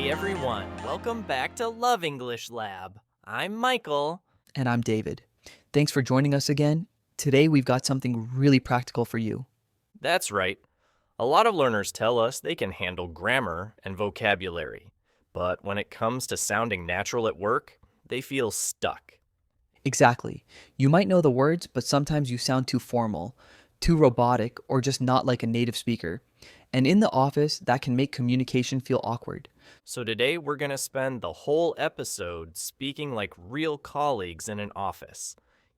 Hey everyone, welcome back to Love English Lab. I'm Michael. And I'm David. Thanks for joining us again. Today we've got something really practical for you. That's right. A lot of learners tell us they can handle grammar and vocabulary, but when it comes to sounding natural at work, they feel stuck. Exactly. You might know the words, but sometimes you sound too formal, too robotic, or just not like a native speaker. And in the office, that can make communication feel awkward. So today we're going to spend the whole episode speaking like real colleagues in an office.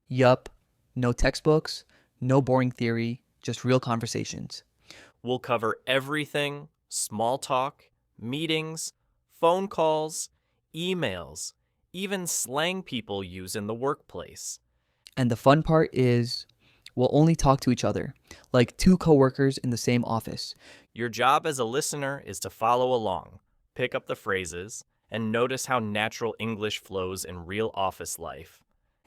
Yup, no textbooks, no boring theory, just real conversations. We'll cover everything: small talk, meetings, phone calls, emails, even slang people use in the workplace. And the fun part is, we'll only talk to each other, like two coworkers in the same office. Your job as a listener is to follow along, pick up the phrases, and notice how natural English flows in real office life.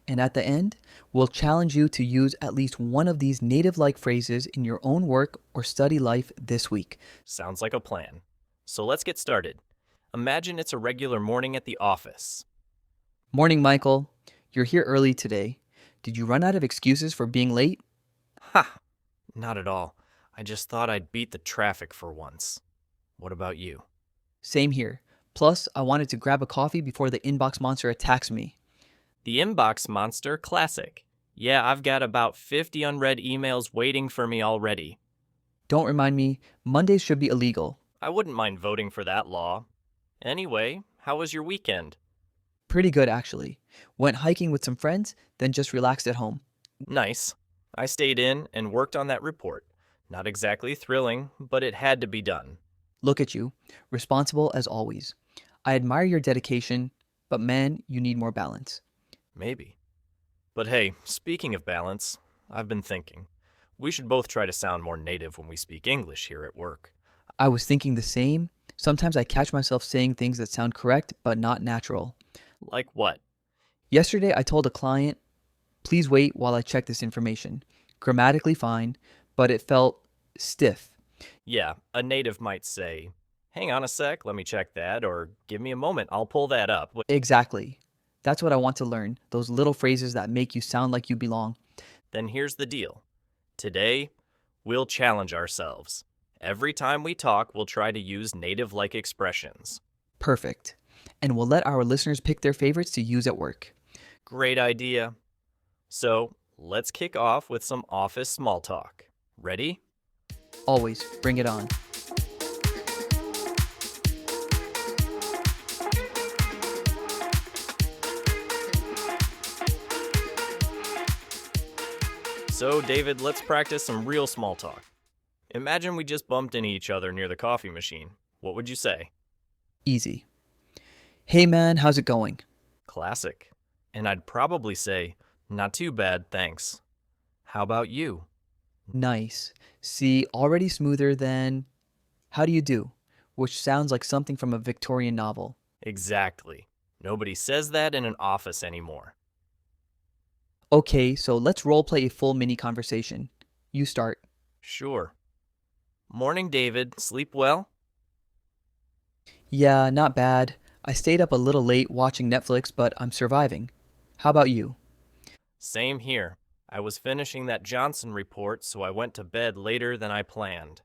And at the end, we'll challenge you to use at least one of these native-like phrases in your own work or study life this week. Sounds like a plan. So let's get started. Imagine it's a regular morning at the office. Morning, Michael. You're here early today. Did you run out of excuses for being late? Ha! Not at all. I just thought I'd beat the traffic for once. What about you? Same here. Plus, I wanted to grab a coffee before the inbox monster attacks me. The inbox monster classic. Yeah, I've got about 50 unread emails waiting for me already. Don't remind me, Mondays should be illegal. I wouldn't mind voting for that law. Anyway, how was your weekend? Pretty good, actually. Went hiking with some friends, then just relaxed at home. Nice. I stayed in and worked on that report. Not exactly thrilling, but it had to be done. Look at you, responsible as always. I admire your dedication, but man, you need more balance. Maybe. But hey, speaking of balance, I've been thinking. We should both try to sound more native when we speak English here at work. I was thinking the same. Sometimes I catch myself saying things that sound correct, but not natural. Like what? Yesterday, I told a client, please wait while I check this information. Grammatically fine, but it felt stiff. Yeah, a native might say, hang on a sec, let me check that, or give me a moment, I'll pull that up. Exactly. That's what I want to learn, those little phrases that make you sound like you belong. Then here's the deal. Today, we'll challenge ourselves. Every time we talk, we'll try to use native-like expressions. Perfect. And we'll let our listeners pick their favorites to use at work. Great idea. So, let's kick off with some office small talk. Ready? Always, bring it on. So, David, let's practice some real small talk. Imagine we just bumped into each other near the coffee machine. What would you say? Easy. Hey man, how's it going? Classic. And I'd probably say, not too bad, thanks. How about you? Nice. See, already smoother than how do you do, which sounds like something from a Victorian novel. Exactly. Nobody says that in an office anymore. Okay, so let's roleplay a full mini conversation. You start. Sure. Morning, David. Sleep well? Yeah, not bad. I stayed up a little late watching Netflix, but I'm surviving. How about you? Same here. I was finishing that Johnson report, so I went to bed later than I planned.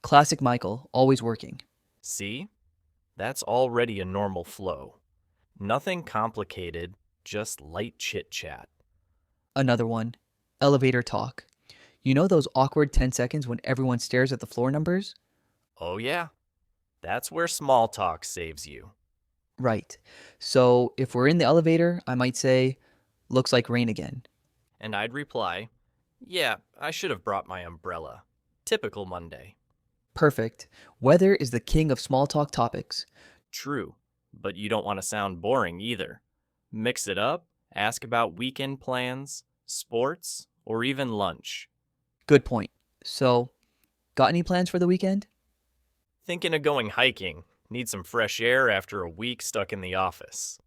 Classic Michael, always working. See? That's already a normal flow. Nothing complicated, just light chit-chat. Another one. Elevator talk. You know those awkward 10 seconds when everyone stares at the floor numbers? Oh yeah. That's where small talk saves you. Right. So if we're in the elevator, I might say, looks like rain again. And I'd reply, yeah, I should have brought my umbrella. Typical Monday. Perfect. Weather is the king of small talk topics. True, but you don't want to sound boring either. Mix it up, ask about weekend plans, sports, or even lunch. Good point. So, got any plans for the weekend? Thinking of going hiking. Need some fresh air after a week stuck in the office.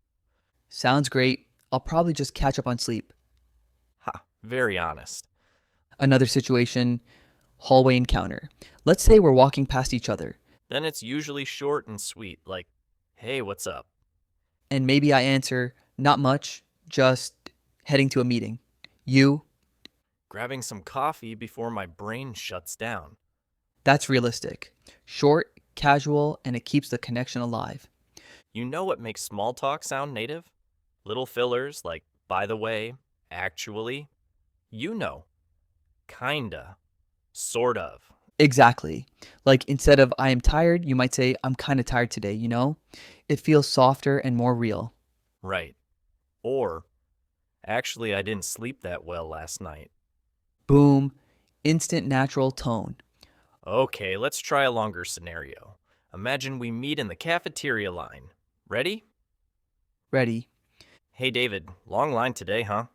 Sounds great. I'll probably just catch up on sleep. Ha, very honest. Another situation, hallway encounter. Let's say we're walking past each other. Then it's usually short and sweet, like, hey, what's up? And maybe I answer, not much, just heading to a meeting. You? Grabbing some coffee before my brain shuts down. That's realistic. Short, casual, and it keeps the connection alive. You know what makes small talk sound native? Little fillers like, by the way, actually, you know, kinda, sort of. Exactly. Like instead of I am tired, you might say I'm kind of tired today, you know? It feels softer and more real. Right. Or, actually, I didn't sleep that well last night. Boom, instant natural tone. Okay, let's try a longer scenario. Imagine we meet in the cafeteria line. Ready? Ready. Hey, David, long line today, huh?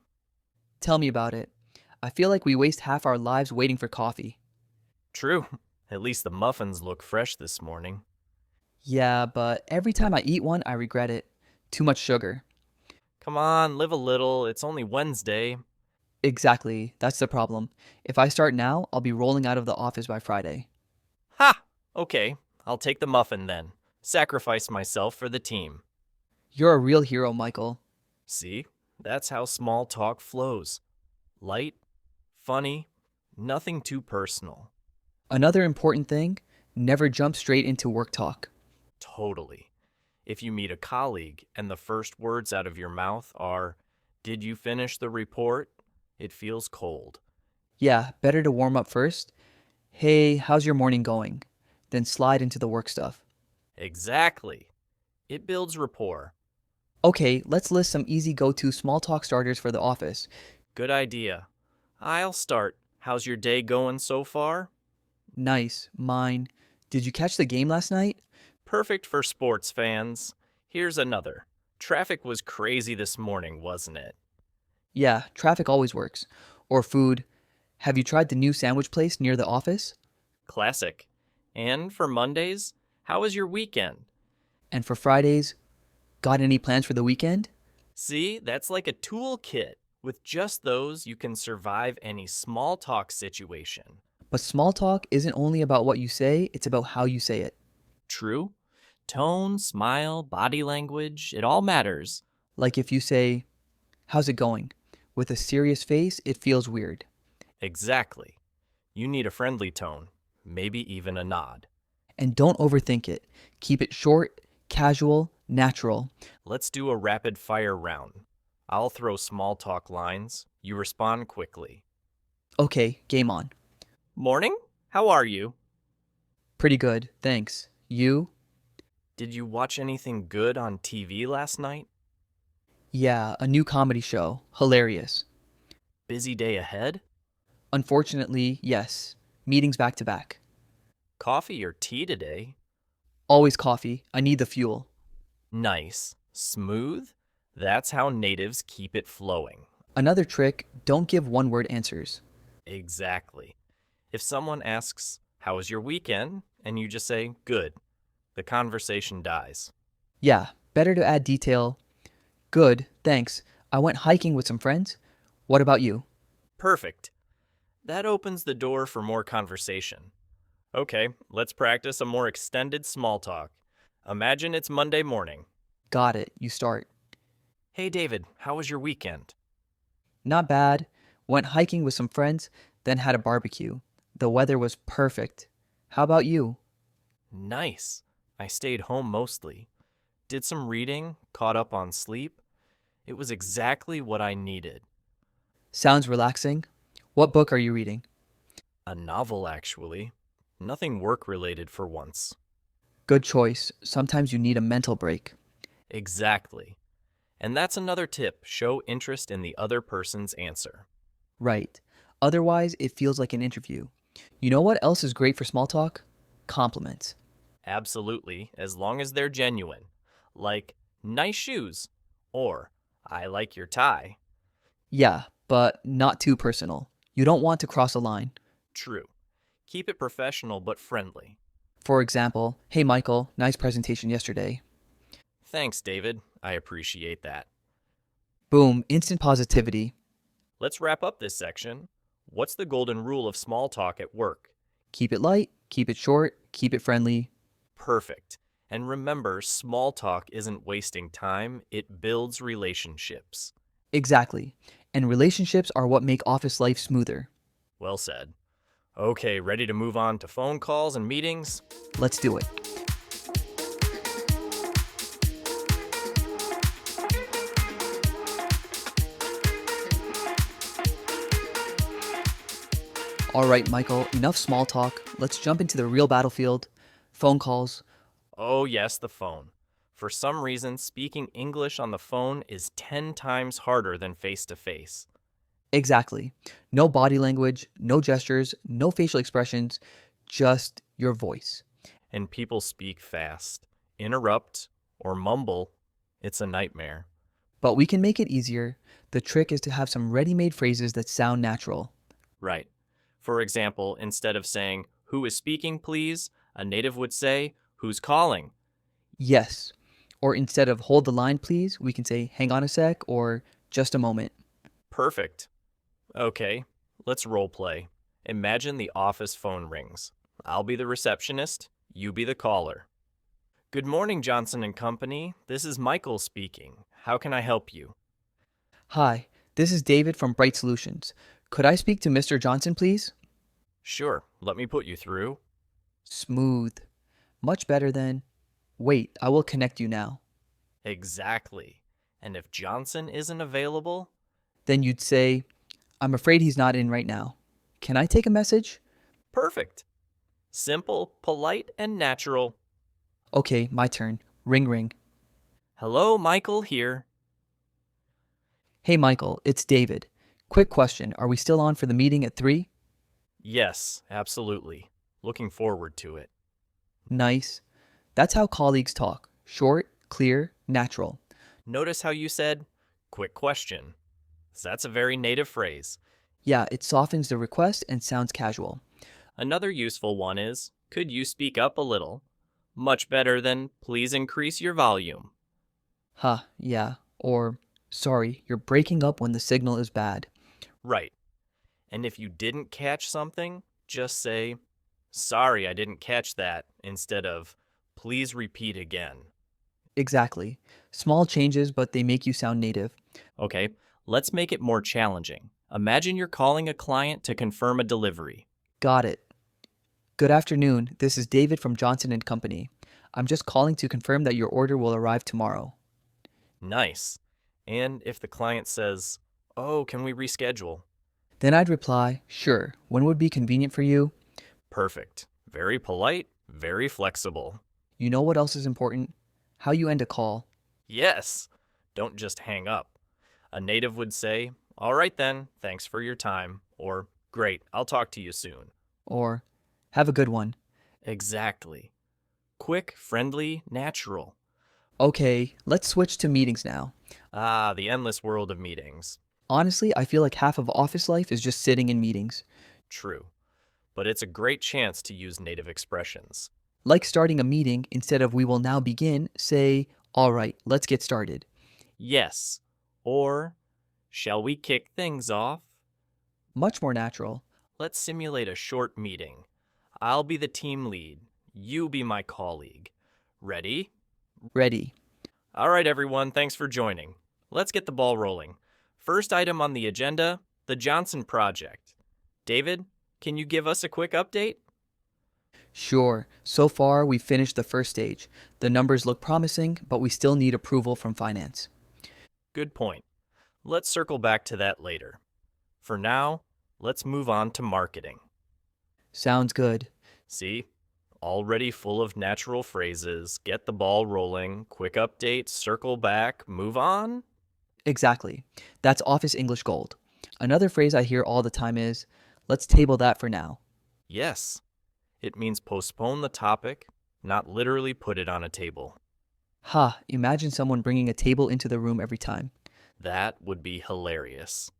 Tell me about it. I feel like we waste half our lives waiting for coffee. True. At least the muffins look fresh this morning. Yeah, but every time I eat one, I regret it. Too much sugar. Come on, live a little. It's only Wednesday. Exactly, that's the problem. If I start now, I'll be rolling out of the office by Friday. Ha! Okay, I'll take the muffin then. Sacrifice myself for the team. You're a real hero, Michael. See? That's how small talk flows. Light, funny, nothing too personal. Another important thing, never jump straight into work talk. Totally. If you meet a colleague and the first words out of your mouth are, "Did you finish the report?" it feels cold. Yeah, better to warm up first. Hey, how's your morning going? Then slide into the work stuff. Exactly. It builds rapport. Okay, let's list some easy go to small talk starters for the office. Good idea. I'll start. How's your day going so far? Nice, mine. Did you catch the game last night? Perfect for sports fans. Here's another. Traffic was crazy this morning, wasn't it? Yeah, traffic always works. Or food. Have you tried the new sandwich place near the office? Classic. And for Mondays, how was your weekend? And for Fridays, got any plans for the weekend? See, that's like a toolkit. With just those, you can survive any small talk situation. But small talk isn't only about what you say, it's about how you say it. True? Tone, smile, body language, it all matters. Like if you say, how's it going? With a serious face, it feels weird. Exactly. You need a friendly tone, maybe even a nod. And don't overthink it. Keep it short, casual, natural. Let's do a rapid fire round. I'll throw small talk lines. You respond quickly. Okay, game on. Morning? How are you? Pretty good, thanks. You? Did you watch anything good on TV last night? Yeah, a new comedy show. Hilarious. Busy day ahead? Unfortunately, yes. Meetings back to back. Coffee or tea today? Always coffee. I need the fuel. Nice. Smooth? That's how natives keep it flowing. Another trick, don't give one word answers. Exactly. If someone asks, "How was your weekend?" and you just say, "Good," the conversation dies. Yeah, better to add detail. Good, thanks. I went hiking with some friends. What about you? Perfect. That opens the door for more conversation. Okay, let's practice a more extended small talk. Imagine it's Monday morning. Got it, you start. Hey David, how was your weekend? Not bad. Went hiking with some friends, then had a barbecue. The weather was perfect. How about you? Nice. I stayed home mostly. Did some reading, caught up on sleep. It was exactly what I needed. Sounds relaxing. What book are you reading? A novel, actually. Nothing work related for once. Good choice. Sometimes you need a mental break. Exactly. And that's another tip, show interest in the other person's answer. Right. Otherwise, it feels like an interview. You know what else is great for small talk? Compliments. Absolutely, as long as they're genuine. Like, nice shoes, or I like your tie. Yeah, but not too personal. You don't want to cross a line. True. Keep it professional but friendly. For example, hey Michael, nice presentation yesterday. Thanks, David. I appreciate that. Boom, instant positivity. Let's wrap up this section. What's the golden rule of small talk at work? Keep it light, keep it short, keep it friendly. Perfect. And remember, small talk isn't wasting time, it builds relationships. Exactly. And relationships are what make office life smoother. Well said. Okay, ready to move on to phone calls and meetings? Let's do it. All right, Michael, enough small talk. Let's jump into the real battlefield. Phone calls. Oh, yes, the phone. For some reason, speaking English on the phone is 10 times harder than face to face. Exactly. No body language, no gestures, no facial expressions, just your voice. And people speak fast, interrupt, or mumble. It's a nightmare. But we can make it easier. The trick is to have some ready made phrases that sound natural. Right. For example, instead of saying, "Who is speaking, please?" a native would say, "Who's calling?" Yes. Or instead of hold the line, please, we can say hang on a sec or just a moment. Perfect. Okay, let's role play. Imagine the office phone rings. I'll be the receptionist, you be the caller. Good morning, Johnson and Company. This is Michael speaking. How can I help you? Hi, this is David from Bright Solutions. Could I speak to Mr. Johnson, please? Sure, let me put you through. Smooth. Much better than, wait, I will connect you now. Exactly. And if Johnson isn't available? Then you'd say, I'm afraid he's not in right now. Can I take a message? Perfect. Simple, polite, and natural. Okay, my turn. Ring ring. Hello, Michael here. Hey Michael, it's David. Quick question, are we still on for the meeting at 3? Yes, absolutely. Looking forward to it. Nice. That's how colleagues talk. Short, clear, natural. Notice how you said, quick question. That's a very native phrase. Yeah, it softens the request and sounds casual. Another useful one is, could you speak up a little? Much better than, please increase your volume. Yeah. Or, sorry, you're breaking up when the signal is bad. Right. And if you didn't catch something, just say, sorry, I didn't catch that, instead of, please repeat again. Exactly. Small changes, but they make you sound native. Okay, let's make it more challenging. Imagine you're calling a client to confirm a delivery. Got it. Good afternoon. This is David from Johnson and Company. I'm just calling to confirm that your order will arrive tomorrow. Nice. And if the client says, oh, can we reschedule? Then I'd reply, sure. When would be convenient for you? Perfect. Very polite, very flexible. You know what else is important? How you end a call. Yes. Don't just hang up. A native would say, all right then, thanks for your time, or great, I'll talk to you soon. Or, have a good one. Exactly. Quick, friendly, natural. Okay, let's switch to meetings now. Ah, the endless world of meetings. Honestly, I feel like half of office life is just sitting in meetings. True. But it's a great chance to use native expressions. Like starting a meeting, instead of we will now begin, say, all right, let's get started. Yes. Or, shall we kick things off? Much more natural. Let's simulate a short meeting. I'll be the team lead. You be my colleague. Ready? Ready. All right, everyone, thanks for joining. Let's get the ball rolling. First item on the agenda, the Johnson Project. David, can you give us a quick update? Sure. So far, we've finished the first stage. The numbers look promising, but we still need approval from finance. Good point. Let's circle back to that later. For now, let's move on to marketing. Sounds good. See? Already full of natural phrases, get the ball rolling, quick update, circle back, move on? Exactly. That's office English gold. Another phrase I hear all the time is, let's table that for now. Yes. It means postpone the topic, not literally put it on a table. Imagine someone bringing a table into the room every time. That would be hilarious.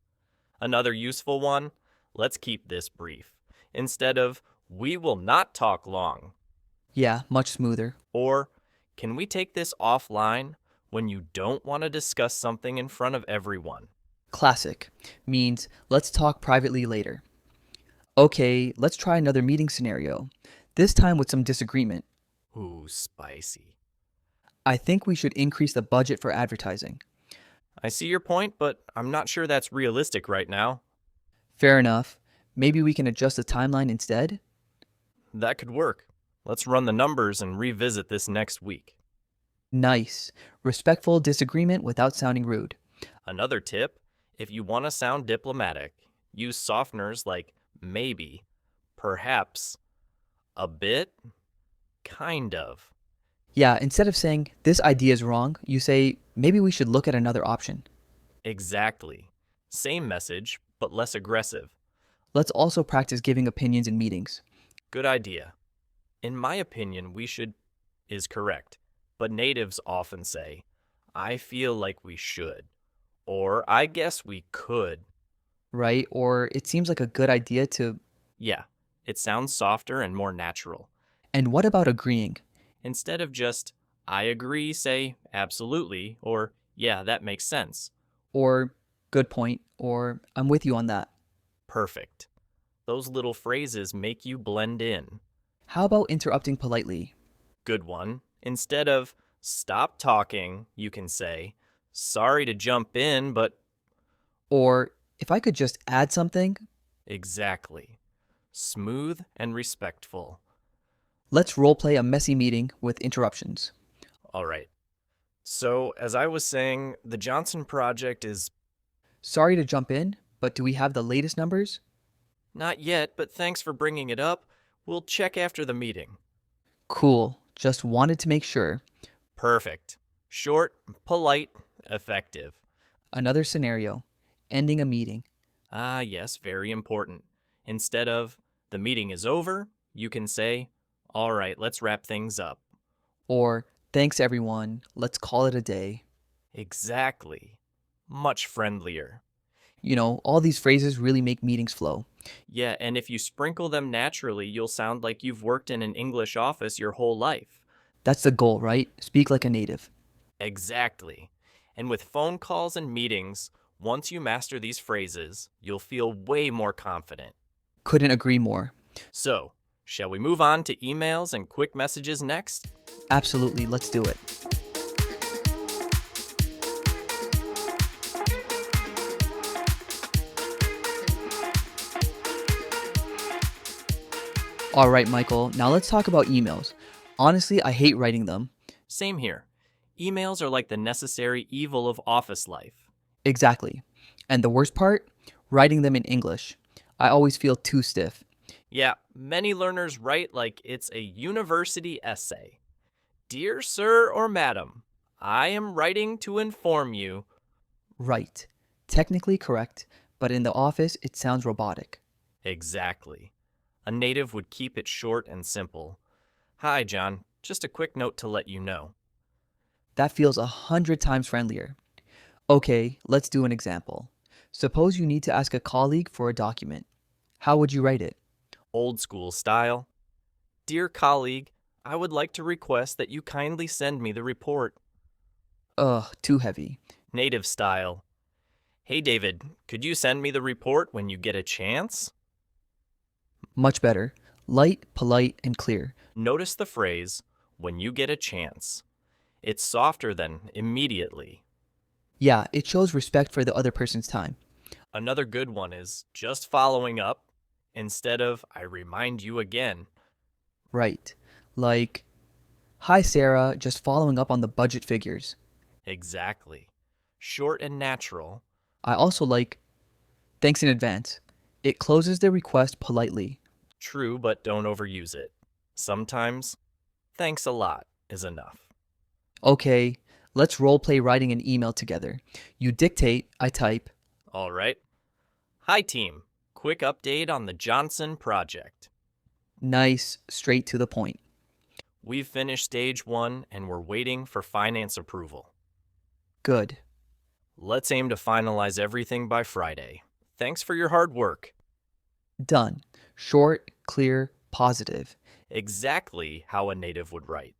Another useful one, let's keep this brief. Instead of, we will not talk long. Yeah, much smoother. Or, can we take this offline when you don't want to discuss something in front of everyone? Classic. Means, let's talk privately later. Okay, let's try another meeting scenario. This time with some disagreement. Ooh, spicy. I think we should increase the budget for advertising. I see your point, but I'm not sure that's realistic right now. Fair enough. Maybe we can adjust the timeline instead? That could work. Let's run the numbers and revisit this next week. Nice. Respectful disagreement without sounding rude. Another tip, if you want to sound diplomatic, use softeners like maybe, perhaps, a bit, kind of. Yeah, instead of saying, this idea is wrong, you say, maybe we should look at another option. Exactly. Same message, but less aggressive. Let's also practice giving opinions in meetings. Good idea. In my opinion, we should is correct, but natives often say, I feel like we should, or I guess we could. Right? Or it seems like a good idea to. Yeah, it sounds softer and more natural. And what about agreeing? Instead of just, I agree, say, absolutely, or yeah, that makes sense. Or good point, or I'm with you on that. Perfect. Those little phrases make you blend in. How about interrupting politely? Good one. Instead of, stop talking, you can say, sorry to jump in, but Or if I could just add something, exactly. Smooth and respectful. let's roleplay a messy meeting with interruptions. All right. So, as I was saying, the Johnson project is Sorry to jump in, but do we have the latest numbers? not yet, but thanks for bringing it up. We'll check after the meeting. Cool. Just wanted to make sure. Perfect. Short, polite, effective. Another scenario. Ending a meeting. Ah, yes, very important. Instead of, the meeting is over, you can say, all right, let's wrap things up. Or thanks everyone. Let's call it a day. Exactly. Much friendlier. You know, all these phrases really make meetings flow. Yeah, and if you sprinkle them naturally, you'll sound like you've worked in an English office your whole life. That's the goal, right? Speak like a native. Exactly. And with phone calls and meetings, once you master these phrases, you'll feel way more confident. Couldn't agree more. So, shall we move on to emails and quick messages next? Absolutely, let's do it. All right, Michael, now let's talk about emails. Honestly, I hate writing them. Same here. Emails are like the necessary evil of office life. Exactly. And the worst part? Writing them in English. I always feel too stiff. Yeah, many learners write like it's a university essay. Dear Sir or Madam, I am writing to inform you. Right. Technically correct, but in the office it sounds robotic. Exactly. A native would keep it short and simple. Hi, John. Just a quick note to let you know. That feels 100 times friendlier. Okay, let's do an example. Suppose you need to ask a colleague for a document. How would you write it? Old school style. Dear colleague, I would like to request that you kindly send me the report. Ugh, too heavy. Native style. Hey, David, could you send me the report when you get a chance? Much better. Light, polite, and clear. Notice the phrase, when you get a chance. It's softer than immediately. Yeah, it shows respect for the other person's time. Another good one is just following up instead of I remind you again. Right. Like, hi Sarah, just following up on the budget figures. Exactly. Short and natural. I also like, thanks in advance. It closes the request politely. True, but don't overuse it. Sometimes, thanks a lot is enough. Okay, let's roleplay writing an email together. You dictate, I type. All right. Hi, team. Quick update on the Johnson project. Nice, straight to the point. We've finished stage 1 and we're waiting for finance approval. Good. Let's aim to finalize everything by Friday. Thanks for your hard work. Done. Short, clear, positive. Exactly how a native would write.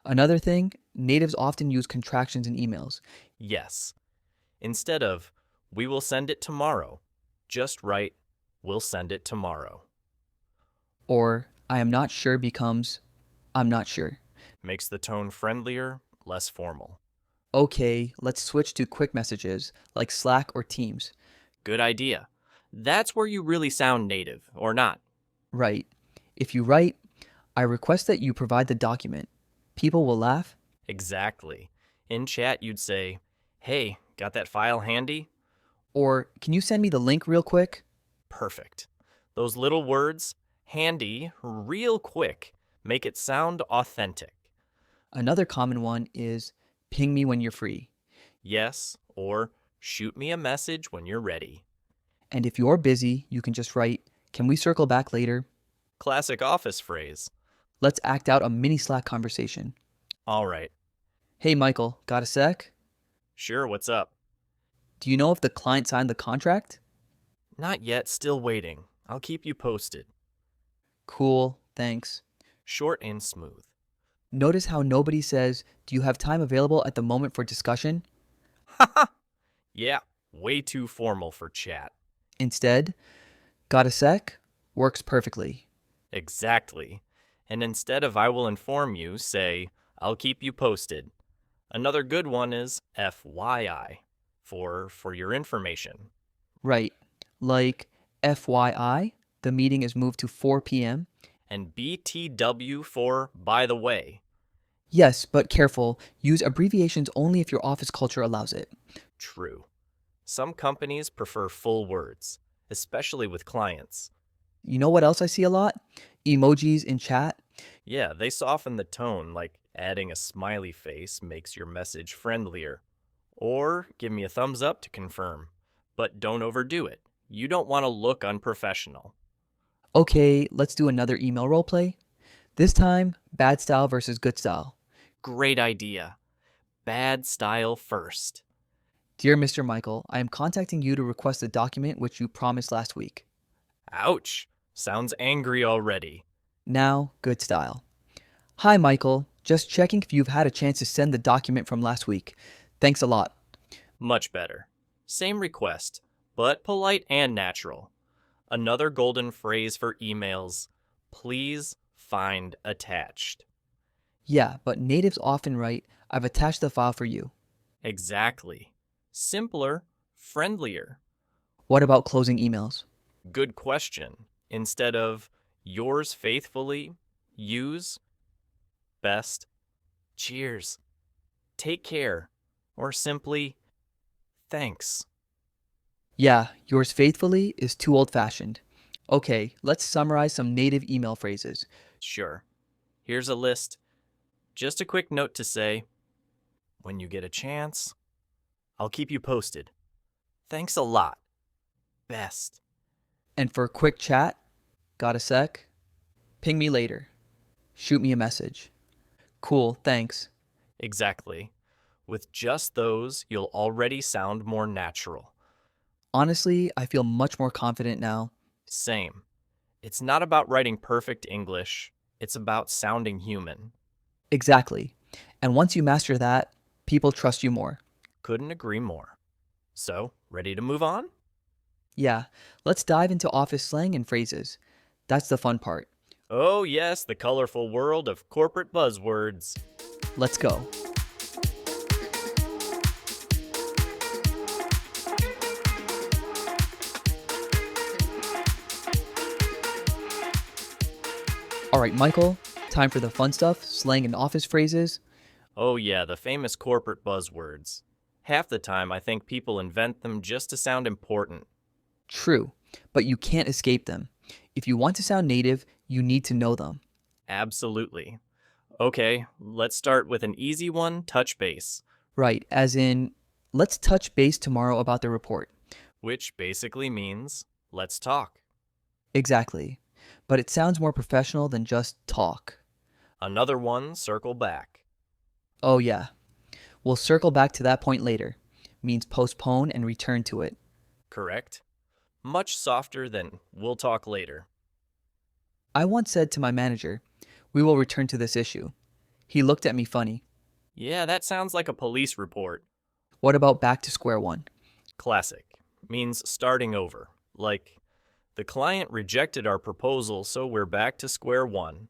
Another thing, natives often use contractions in emails. Yes. Instead of, we will send it tomorrow, just write, we'll send it tomorrow. Or, I am not sure becomes, I'm not sure. Makes the tone friendlier, less formal. Okay, let's switch to quick messages like Slack or Teams. Good idea. That's where you really sound native, or not. Right. If you write, I request that you provide the document. People will laugh. Exactly. In chat, you'd say, "Hey, got that file handy?" Or, can you send me the link real quick? Perfect. Those little words, handy, real quick, make it sound authentic. Another common one is ping me when you're free. Yes, or shoot me a message when you're ready. And if you're busy, you can just write, can we circle back later? Classic office phrase. Let's act out a mini Slack conversation. All right. Hey, Michael, got a sec? Sure, what's up? Do you know if the client signed the contract? Not yet, still waiting. I'll keep you posted. Cool, thanks. Short and smooth. Notice how nobody says, do you have time available at the moment for discussion? Yeah, way too formal for chat. Instead, got a sec? Works perfectly. Exactly. And instead of "I will inform you," say "I'll keep you posted." Another good one is FYI, for your information. Right. Like, FYI, the meeting is moved to 4 p.m. And BTW for "by the way." Yes, but careful. Use abbreviations only if your office culture allows it. True. Some companies prefer full words, especially with clients. You know what else I see a lot? Emojis in chat. Yeah, they soften the tone, like adding a smiley face makes your message friendlier. Or give me a thumbs up to confirm. But don't overdo it. You don't want to look unprofessional. Okay, let's do another email roleplay. This time, bad style versus good style. Great idea. Bad style first. Dear Mr. Michael, I am contacting you to request a document which you promised last week. Ouch. Sounds angry already. Now, good style. Hi, Michael. Just checking if you've had a chance to send the document from last week. Thanks a lot. Much better. Same request, but polite and natural. Another golden phrase for emails: please find attached. Yeah, but natives often write, I've attached the file for you. Exactly. Simpler, friendlier. What about closing emails? Good question. Instead of "yours faithfully," use "best, cheers, take care," or simply "thanks." Yeah, yours faithfully is too old fashioned. Okay, let's summarize some native email phrases. Sure. Here's a list. Just a quick note to say, when you get a chance, I'll keep you posted. Thanks a lot. Best. And for a quick chat, got a sec? Ping me later. Shoot me a message. Cool, thanks. Exactly. With just those, you'll already sound more natural. Honestly, I feel much more confident now. Same. It's not about writing perfect English, it's about sounding human. Exactly. And once you master that, people trust you more. Couldn't agree more. So, ready to move on? Yeah, let's dive into office slang and phrases. That's the fun part. Oh, yes, the colorful world of corporate buzzwords. Let's go. All right, Michael, time for the fun stuff, slang and office phrases. Oh, yeah, the famous corporate buzzwords. Half the time, I think people invent them just to sound important. True, but you can't escape them. If you want to sound native, you need to know them. Absolutely. Okay, let's start with an easy one: touch base, Right, as in, let's touch base tomorrow about the report. which basically means let's talk. Exactly. But it sounds more professional than just talk. Another one: circle back. Oh, yeah. We'll circle back to that point later. Means postpone and return to it. Correct? Much softer than "we'll talk later." I once said to my manager, we will return to this issue. He looked at me funny. Yeah, that sounds like a police report. What about back to square one? Classic. Means starting over. Like, the client rejected our proposal, so we're back to square one.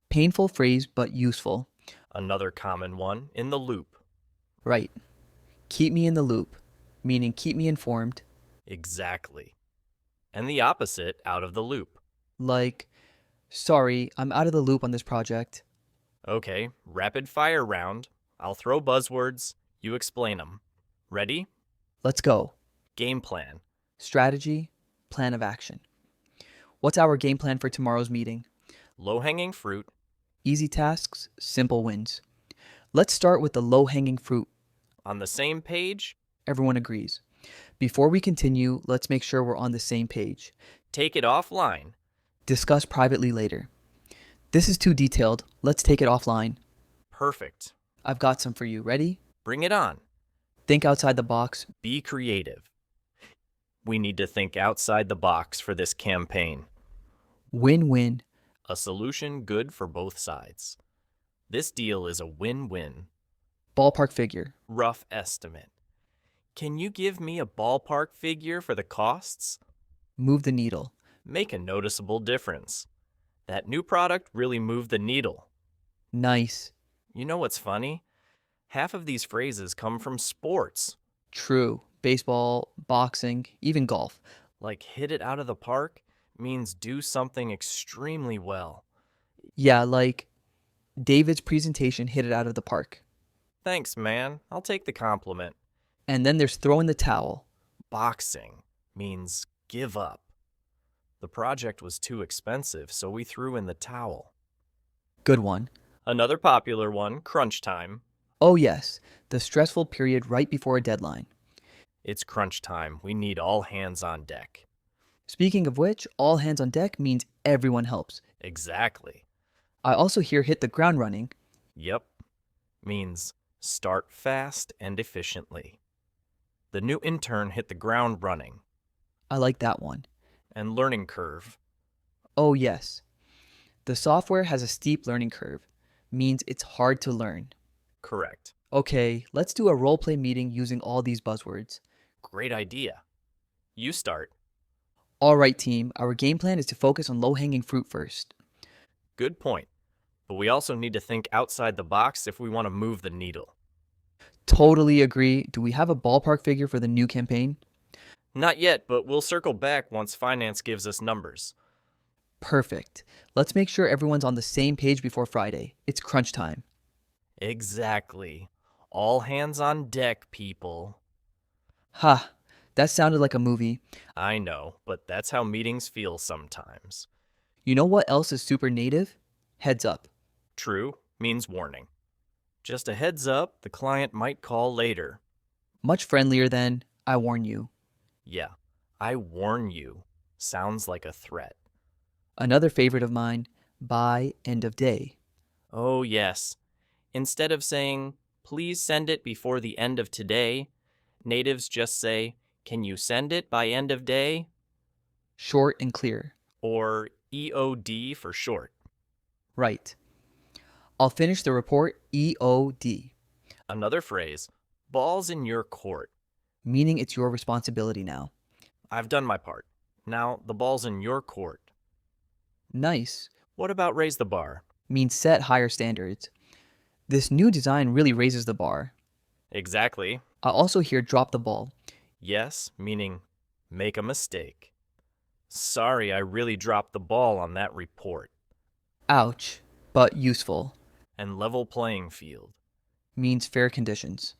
Painful phrase, but useful. Another common one, in the loop. Right. Keep me in the loop, meaning keep me informed. Exactly. And the opposite, out of the loop. Like, sorry, I'm out of the loop on this project. Okay, rapid fire round. I'll throw buzzwords, you explain them. Ready? Let's go. Game plan. Strategy, plan of action. What's our game plan for tomorrow's meeting? Low-hanging fruit. Easy tasks, simple wins. Let's start with the low-hanging fruit. On the same page? Everyone agrees. Before we continue, let's make sure we're on the same page. Take it offline. Discuss privately later. This is too detailed. Let's take it offline. Perfect. I've got some for you. Ready? Bring it on. Think outside the box. Be creative. We need to think outside the box for this campaign. Win-win. A solution good for both sides. This deal is a win-win. Ballpark figure. Rough estimate. Can you give me a ballpark figure for the costs? Move the needle. Make a noticeable difference. That new product really moved the needle. Nice. You know what's funny? Half of these phrases come from sports, True. Baseball, boxing, even golf. like hit it out of the park means do something extremely well. Yeah, like David's presentation hit it out of the park. Thanks, man. I'll take the compliment. And then there's throwing the towel. Boxing means give up. The project was too expensive, so we threw in the towel. Good one. Another popular one, crunch time. Oh yes, the stressful period right before a deadline. It's crunch time. We need all hands on deck. Speaking of which, all hands on deck means everyone helps. Exactly. I also hear hit the ground running. Yep. Means start fast and efficiently. The new intern hit the ground running. I like that one. And learning curve. Oh yes. The software has a steep learning curve. Means it's hard to learn. Correct. Okay, let's do a roleplay meeting using all these buzzwords. Great idea. You start. All right, team, our game plan is to focus on low-hanging fruit first. Good point. But we also need to think outside the box if we want to move the needle. Totally agree. Do we have a ballpark figure for the new campaign? Not yet, but we'll circle back once finance gives us numbers. Perfect. Let's make sure everyone's on the same page before Friday. It's crunch time. Exactly. All hands on deck, people. Ha, that sounded like a movie. I know, but that's how meetings feel sometimes. You know what else is super native? Heads up. True means warning. Just a heads up, the client might call later. Much friendlier than, I warn you. Yeah, I warn you. Sounds like a threat. Another favorite of mine, by end of day. Oh, yes. Instead of saying, please send it before the end of today, natives just say, can you send it by end of day? Short and clear. Or EOD for short. Right. I'll finish the report EOD, Another phrase, ball's in your court. meaning it's your responsibility now. I've done my part. Now the ball's in your court. Nice What about raise the bar? means set higher standards. This new design really raises the bar. Exactly. I also hear drop the ball. Yes, meaning make a mistake. Sorry, I really dropped the ball on that report. Ouch, but useful, And level playing field. means fair conditions.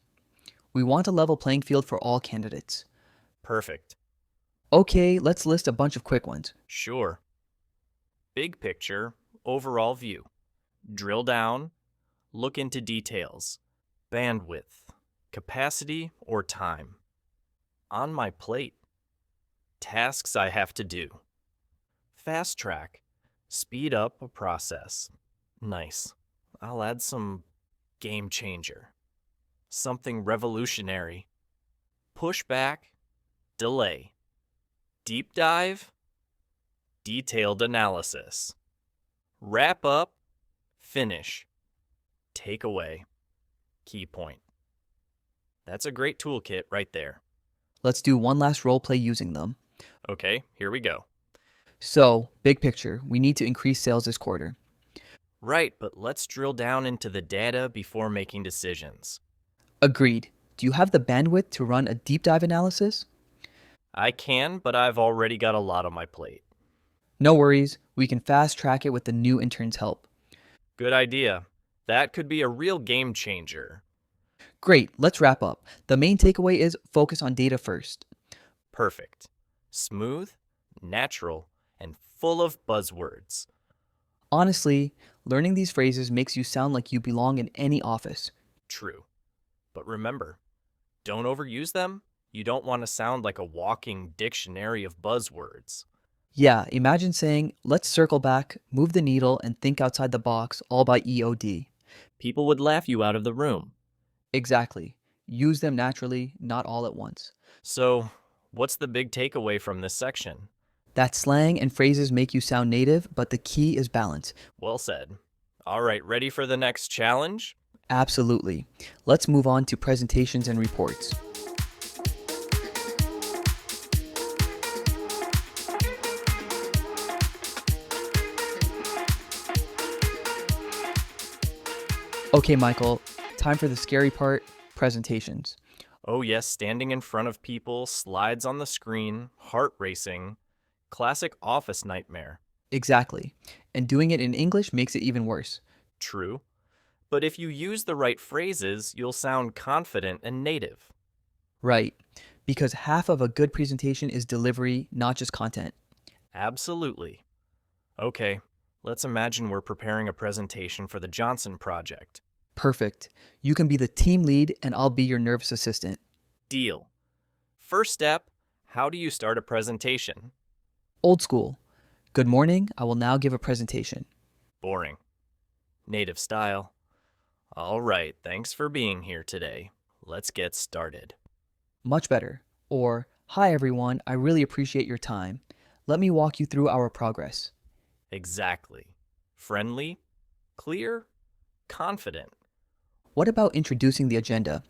We want a level playing field for all candidates. Perfect. Okay, let's list a bunch of quick ones. Sure. Big picture, overall view. Drill down, look into details. Bandwidth, capacity or time. On my plate. Tasks I have to do. Fast track, speed up a process. Nice. I'll add some game changer. Something revolutionary. Push back, delay. Deep dive, detailed analysis. Wrap up, finish. Take away. Key point. That's a great toolkit right there. Let's do one last role play using them. Okay, here we go. So, big picture, we need to increase sales this quarter. Right, but let's drill down into the data before making decisions. Agreed. Do you have the bandwidth to run a deep dive analysis? I can, but I've already got a lot on my plate. No worries, we can fast track it with the new intern's help. Good idea. That could be a real game changer. Great, let's wrap up. The main takeaway is focus on data first. Perfect. Smooth, natural, and full of buzzwords. Honestly, learning these phrases makes you sound like you belong in any office. True. But remember, don't overuse them. You don't want to sound like a walking dictionary of buzzwords. Yeah, imagine saying, let's circle back, move the needle, and think outside the box, all by EOD. People would laugh you out of the room. Exactly. Use them naturally, not all at once. So, what's the big takeaway from this section? That slang and phrases make you sound native, but the key is balance. Well said. All right, ready for the next challenge? Absolutely. Let's move on to presentations and reports. Okay, Michael, time for the scary part, presentations. Oh, yes, standing in front of people, slides on the screen, heart racing. Classic office nightmare. Exactly. And doing it in English makes it even worse. True. But if you use the right phrases, you'll sound confident and native. Right. Because half of a good presentation is delivery, not just content. Absolutely. Okay, let's imagine we're preparing a presentation for the Johnson Project. Perfect. You can be the team lead and I'll be your nervous assistant. Deal. First step, how do you start a presentation? Old school. Good morning. I will now give a presentation. Boring. Native style. All right, thanks for being here today. Let's get started. Much better. Or, hi everyone, I really appreciate your time. Let me walk you through our progress. Exactly. Friendly, clear, confident. What about introducing the agenda?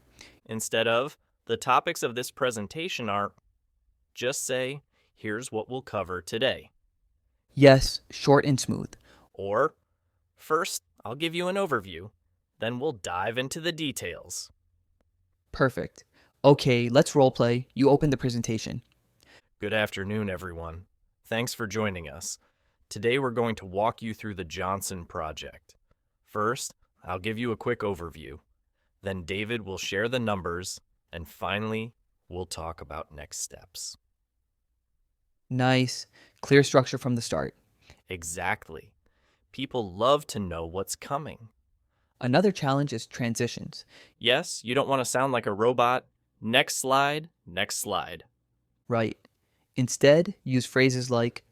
Instead of, the topics of this presentation are, just say, here's what we'll cover today. Yes, short and smooth. Or, first, I'll give you an overview, then we'll dive into the details. Perfect. Okay, let's role play. You open the presentation. Good afternoon, everyone. Thanks for joining us. Today we're going to walk you through the Johnson Project. First, I'll give you a quick overview. Then David will share the numbers, and finally, we'll talk about next steps. Nice. Clear structure from the start. Exactly. People love to know what's coming. Another challenge is transitions. Yes, you don't want to sound like a robot. Next slide, next slide. Right. Instead, use phrases like,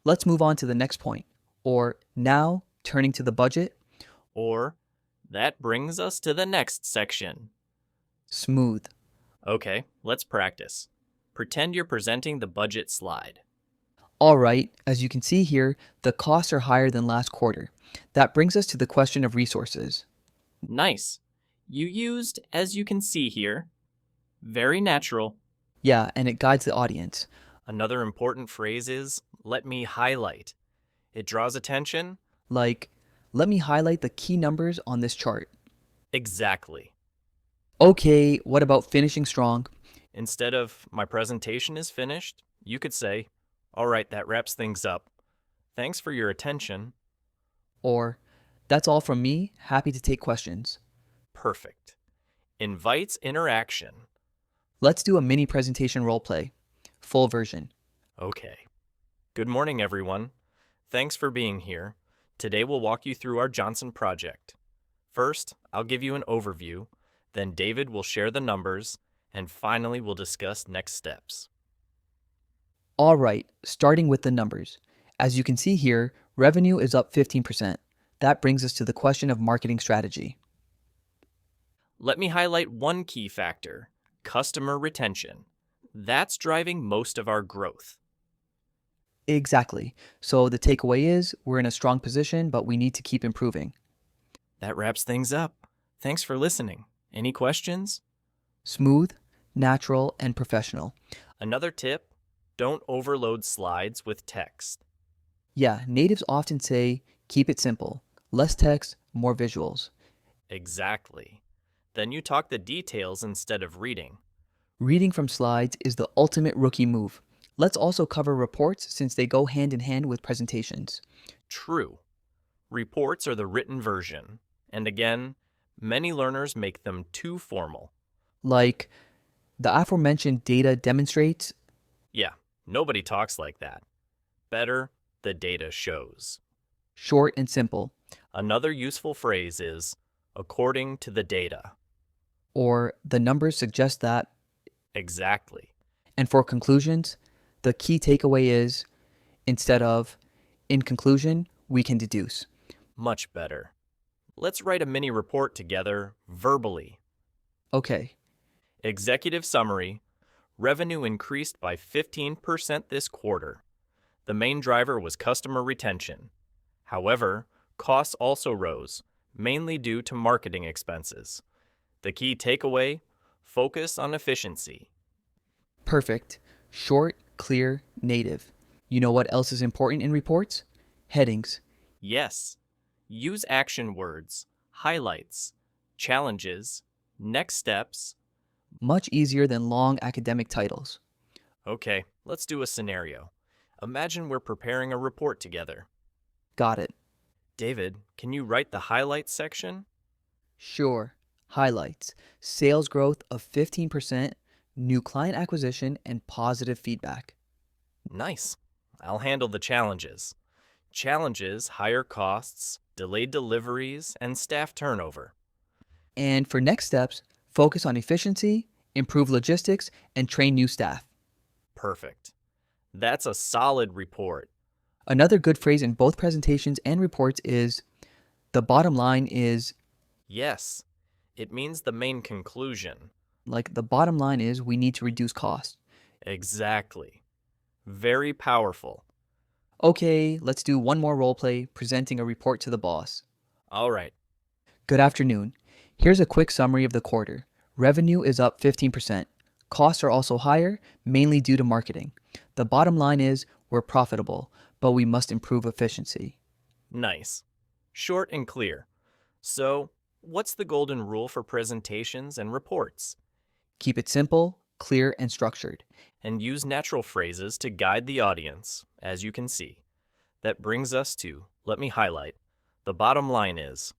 let's move on to the next point, or now, turning to the budget. Or, that brings us to the next section. Smooth. Okay, let's practice. Pretend you're presenting the budget slide. All right, as you can see here, the costs are higher than last quarter. That brings us to the question of resources. Nice. You used, as you can see here, very natural. Yeah, and it guides the audience. Another important phrase is, let me highlight. It draws attention. Like, let me highlight the key numbers on this chart. Exactly. Okay, what about finishing strong? Instead of, my presentation is finished, you could say, all right, that wraps things up. Thanks for your attention. Or, that's all from me, happy to take questions. Perfect. Invites interaction. Let's do a mini presentation role play. Full version. Okay. Good morning, everyone. Thanks for being here. Today we'll walk you through our Johnson Project. First, I'll give you an overview, then David will share the numbers, and finally we'll discuss next steps. All right, starting with the numbers. As you can see here, revenue is up 15%. That brings us to the question of marketing strategy. Let me highlight one key factor, customer retention. That's driving most of our growth. Exactly. So the takeaway is we're in a strong position, but we need to keep improving. That wraps things up. Thanks for listening. Any questions? Smooth, natural, and professional. Another tip, don't overload slides with text. Yeah, natives often say, keep it simple. Less text, more visuals. Exactly. Then you talk the details instead of reading. Reading from slides is the ultimate rookie move. Let's also cover reports since they go hand in hand with presentations. True. Reports are the written version. And again, many learners make them too formal. Like, the aforementioned data demonstrates. Yeah, nobody talks like that. Better, the data shows. Short and simple. Another useful phrase is according to the data. Or the numbers suggest that. Exactly. And for conclusions, the key takeaway is instead of in conclusion, we can deduce. Much better. Let's write a mini report together verbally. Okay, Executive summary. Revenue increased by 15% this quarter. The main driver was customer retention. However, costs also rose, mainly due to marketing expenses. The key takeaway, focus on efficiency. perfect. Short, clear, native. You know what else is important in reports? Headings. Yes, use action words, highlights, challenges, next steps. Much easier than long academic titles. Okay, let's do a scenario. Imagine we're preparing a report together. Got it. David, can you write the highlights section? Sure. Highlights. Sales growth of 15%, new client acquisition, and positive feedback. Nice. I'll handle the challenges. Challenges, higher costs, delayed deliveries, and staff turnover. And for next steps, focus on efficiency, improve logistics, and train new staff. Perfect. That's a solid report. Another good phrase in both presentations and reports is the bottom line is Yes, it means the main conclusion. like the bottom line is we need to reduce costs. Exactly. Very powerful. Okay, let's do one more role play presenting a report to the boss. All right. Good afternoon. Here's a quick summary of the quarter. Revenue is up 15%. Costs are also higher, mainly due to marketing. The bottom line is we're profitable, but we must improve efficiency. Nice. Short and clear. So, what's the golden rule for presentations and reports? Keep it simple, clear, and structured. And use natural phrases to guide the audience, as you can see. That brings us to, let me highlight, the bottom line is.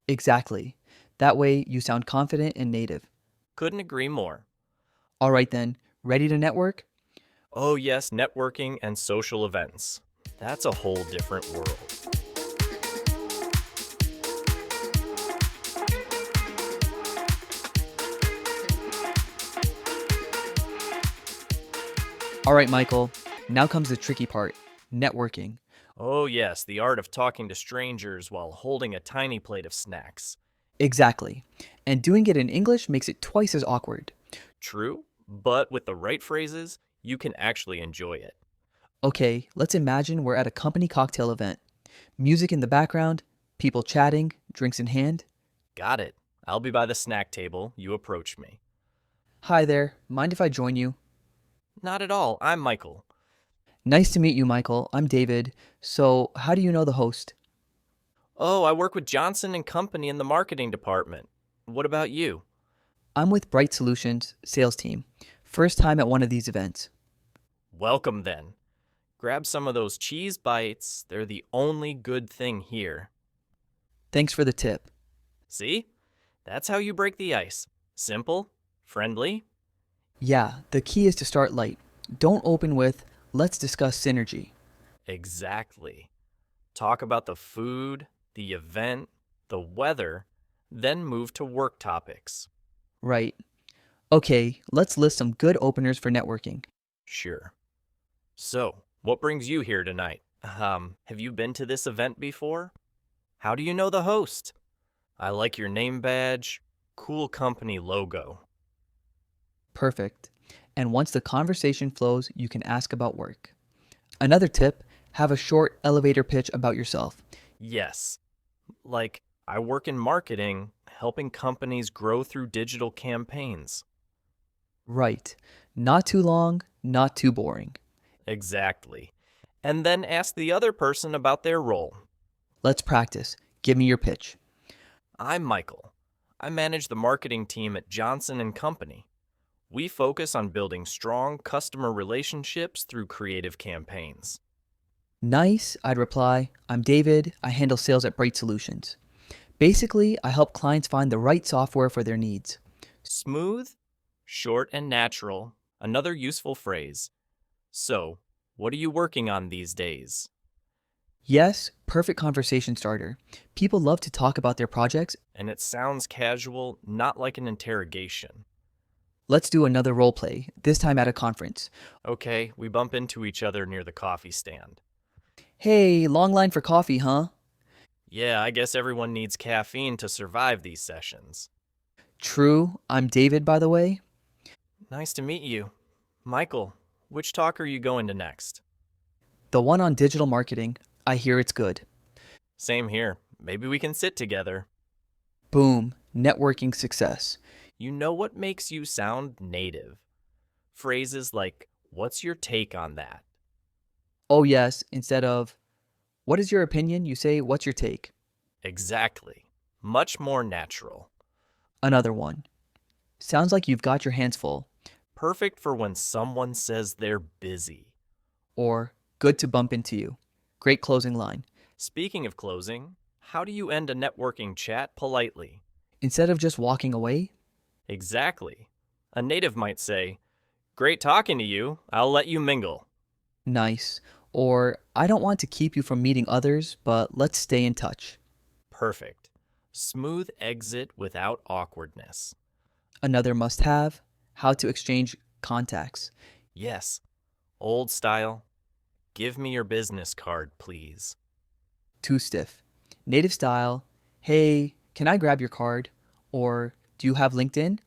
Exactly. That way you sound confident and native. Couldn't agree more. All right then, ready to network? Oh yes, networking and social events. That's a whole different world. All right, Michael. Now comes the tricky part, networking. Oh yes, the art of talking to strangers while holding a tiny plate of snacks. Exactly. And doing it in English makes it twice as awkward. True, but with the right phrases, you can actually enjoy it. Okay, let's imagine we're at a company cocktail event. Music in the background, people chatting, drinks in hand. Got it. I'll be by the snack table. You approach me. Hi there, mind if I join you? Not at all. I'm Michael. Nice to meet you, Michael. I'm David. So, how do you know the host? Oh, I work with Johnson and Company in the marketing department. What about you? I'm with Bright Solutions, sales team. First time at one of these events. Welcome then. Grab some of those cheese bites. They're the only good thing here. Thanks for the tip. See? That's how you break the ice. Simple, friendly. Yeah, the key is to start light. Don't open with, let's discuss synergy. Exactly. Talk about the food, the event, the weather, then move to work topics. Right. Okay, let's list some good openers for networking. Sure. So, what brings you here tonight? Have you been to this event before? How do you know the host? I like your name badge. Cool company logo. Perfect. And once the conversation flows, you can ask about work. Another tip, have a short elevator pitch about yourself. Yes. Like, I work in marketing, helping companies grow through digital campaigns. Right. Not too long, not too boring. Exactly. And then ask the other person about their role. Let's practice. Give me your pitch. I'm Michael. I manage the marketing team at Johnson and Company. We focus on building strong customer relationships through creative campaigns. Nice, I'd reply. I'm David. I handle sales at Bright Solutions. Basically, I help clients find the right software for their needs. Smooth, short, and natural. Another useful phrase. So, what are you working on these days? Yes, perfect conversation starter. People love to talk about their projects. And it sounds casual, not like an interrogation. Let's do another role play, this time at a conference. Okay, we bump into each other near the coffee stand. Hey, long line for coffee, huh? Yeah, I guess everyone needs caffeine to survive these sessions. True, I'm David, by the way. Nice to meet you. Michael, which talk are you going to next? The one on digital marketing. I hear it's good. Same here. Maybe we can sit together. Boom, networking success. You know what makes you sound native? Phrases like, what's your take on that? Oh, yes, instead of, what is your opinion? You say, what's your take? Exactly. Much more natural. Another one. Sounds like you've got your hands full. Perfect for when someone says they're busy. Or, good to bump into you. Great closing line. Speaking of closing, how do you end a networking chat politely? Instead of just walking away, Exactly. A native might say, great talking to you, I'll let you mingle. nice. Or, I don't want to keep you from meeting others, but let's stay in touch. Perfect. Smooth exit without awkwardness. Another must have, how to exchange contacts. Yes. Old style. Give me your business card, please. Too stiff. Native style, hey, can I grab your card? Or, do you have LinkedIn?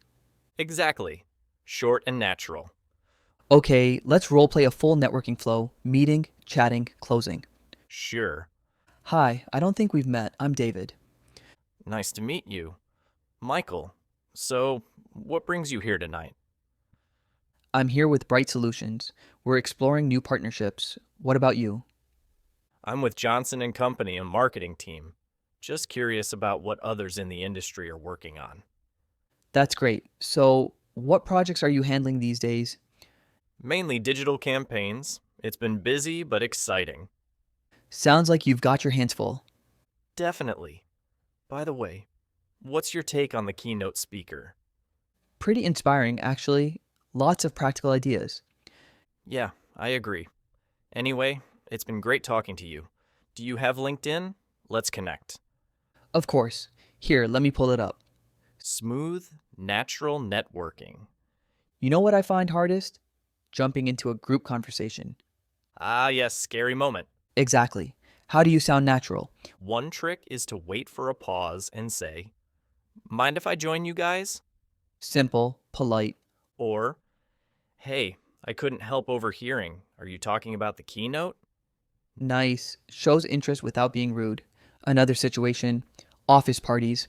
Exactly. Short and natural. Okay, let's roleplay a full networking flow, meeting, chatting, closing. Sure. Hi, I don't think we've met. I'm David. Nice to meet you. Michael, so what brings you here tonight? I'm here with Bright Solutions. We're exploring new partnerships. What about you? I'm with Johnson and Company, a marketing team. Just curious about what others in the industry are working on. That's great. So, what projects are you handling these days? Mainly digital campaigns. It's been busy but exciting. Sounds like you've got your hands full. Definitely. By the way, what's your take on the keynote speaker? Pretty inspiring, actually. Lots of practical ideas. Yeah, I agree. Anyway, it's been great talking to you. Do you have LinkedIn? Let's connect. Of course. Here, let me pull it up. Smooth, natural networking. You know what I find hardest? Jumping into a group conversation. Ah, yes, scary moment. Exactly. How do you sound natural? One trick is to wait for a pause and say, mind if I join you guys? Simple, polite. Or, hey, I couldn't help overhearing. Are you talking about the keynote? Nice. Shows interest without being rude. Another situation. Office parties.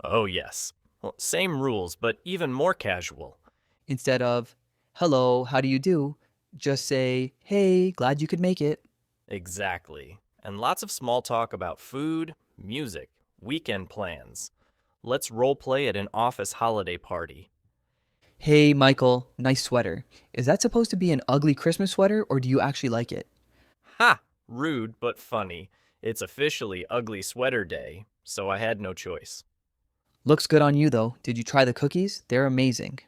Oh, yes. Well, same rules, but even more casual. Instead of, hello, how do you do? Just say, hey, glad you could make it. Exactly. And lots of small talk about food, music, weekend plans. Let's role play at an office holiday party. Hey, Michael, nice sweater. Is that supposed to be an ugly Christmas sweater or do you actually like it? Ha! Rude but funny. It's officially Ugly Sweater Day, so I had no choice. Looks good on you though. Did you try the cookies? They're amazing.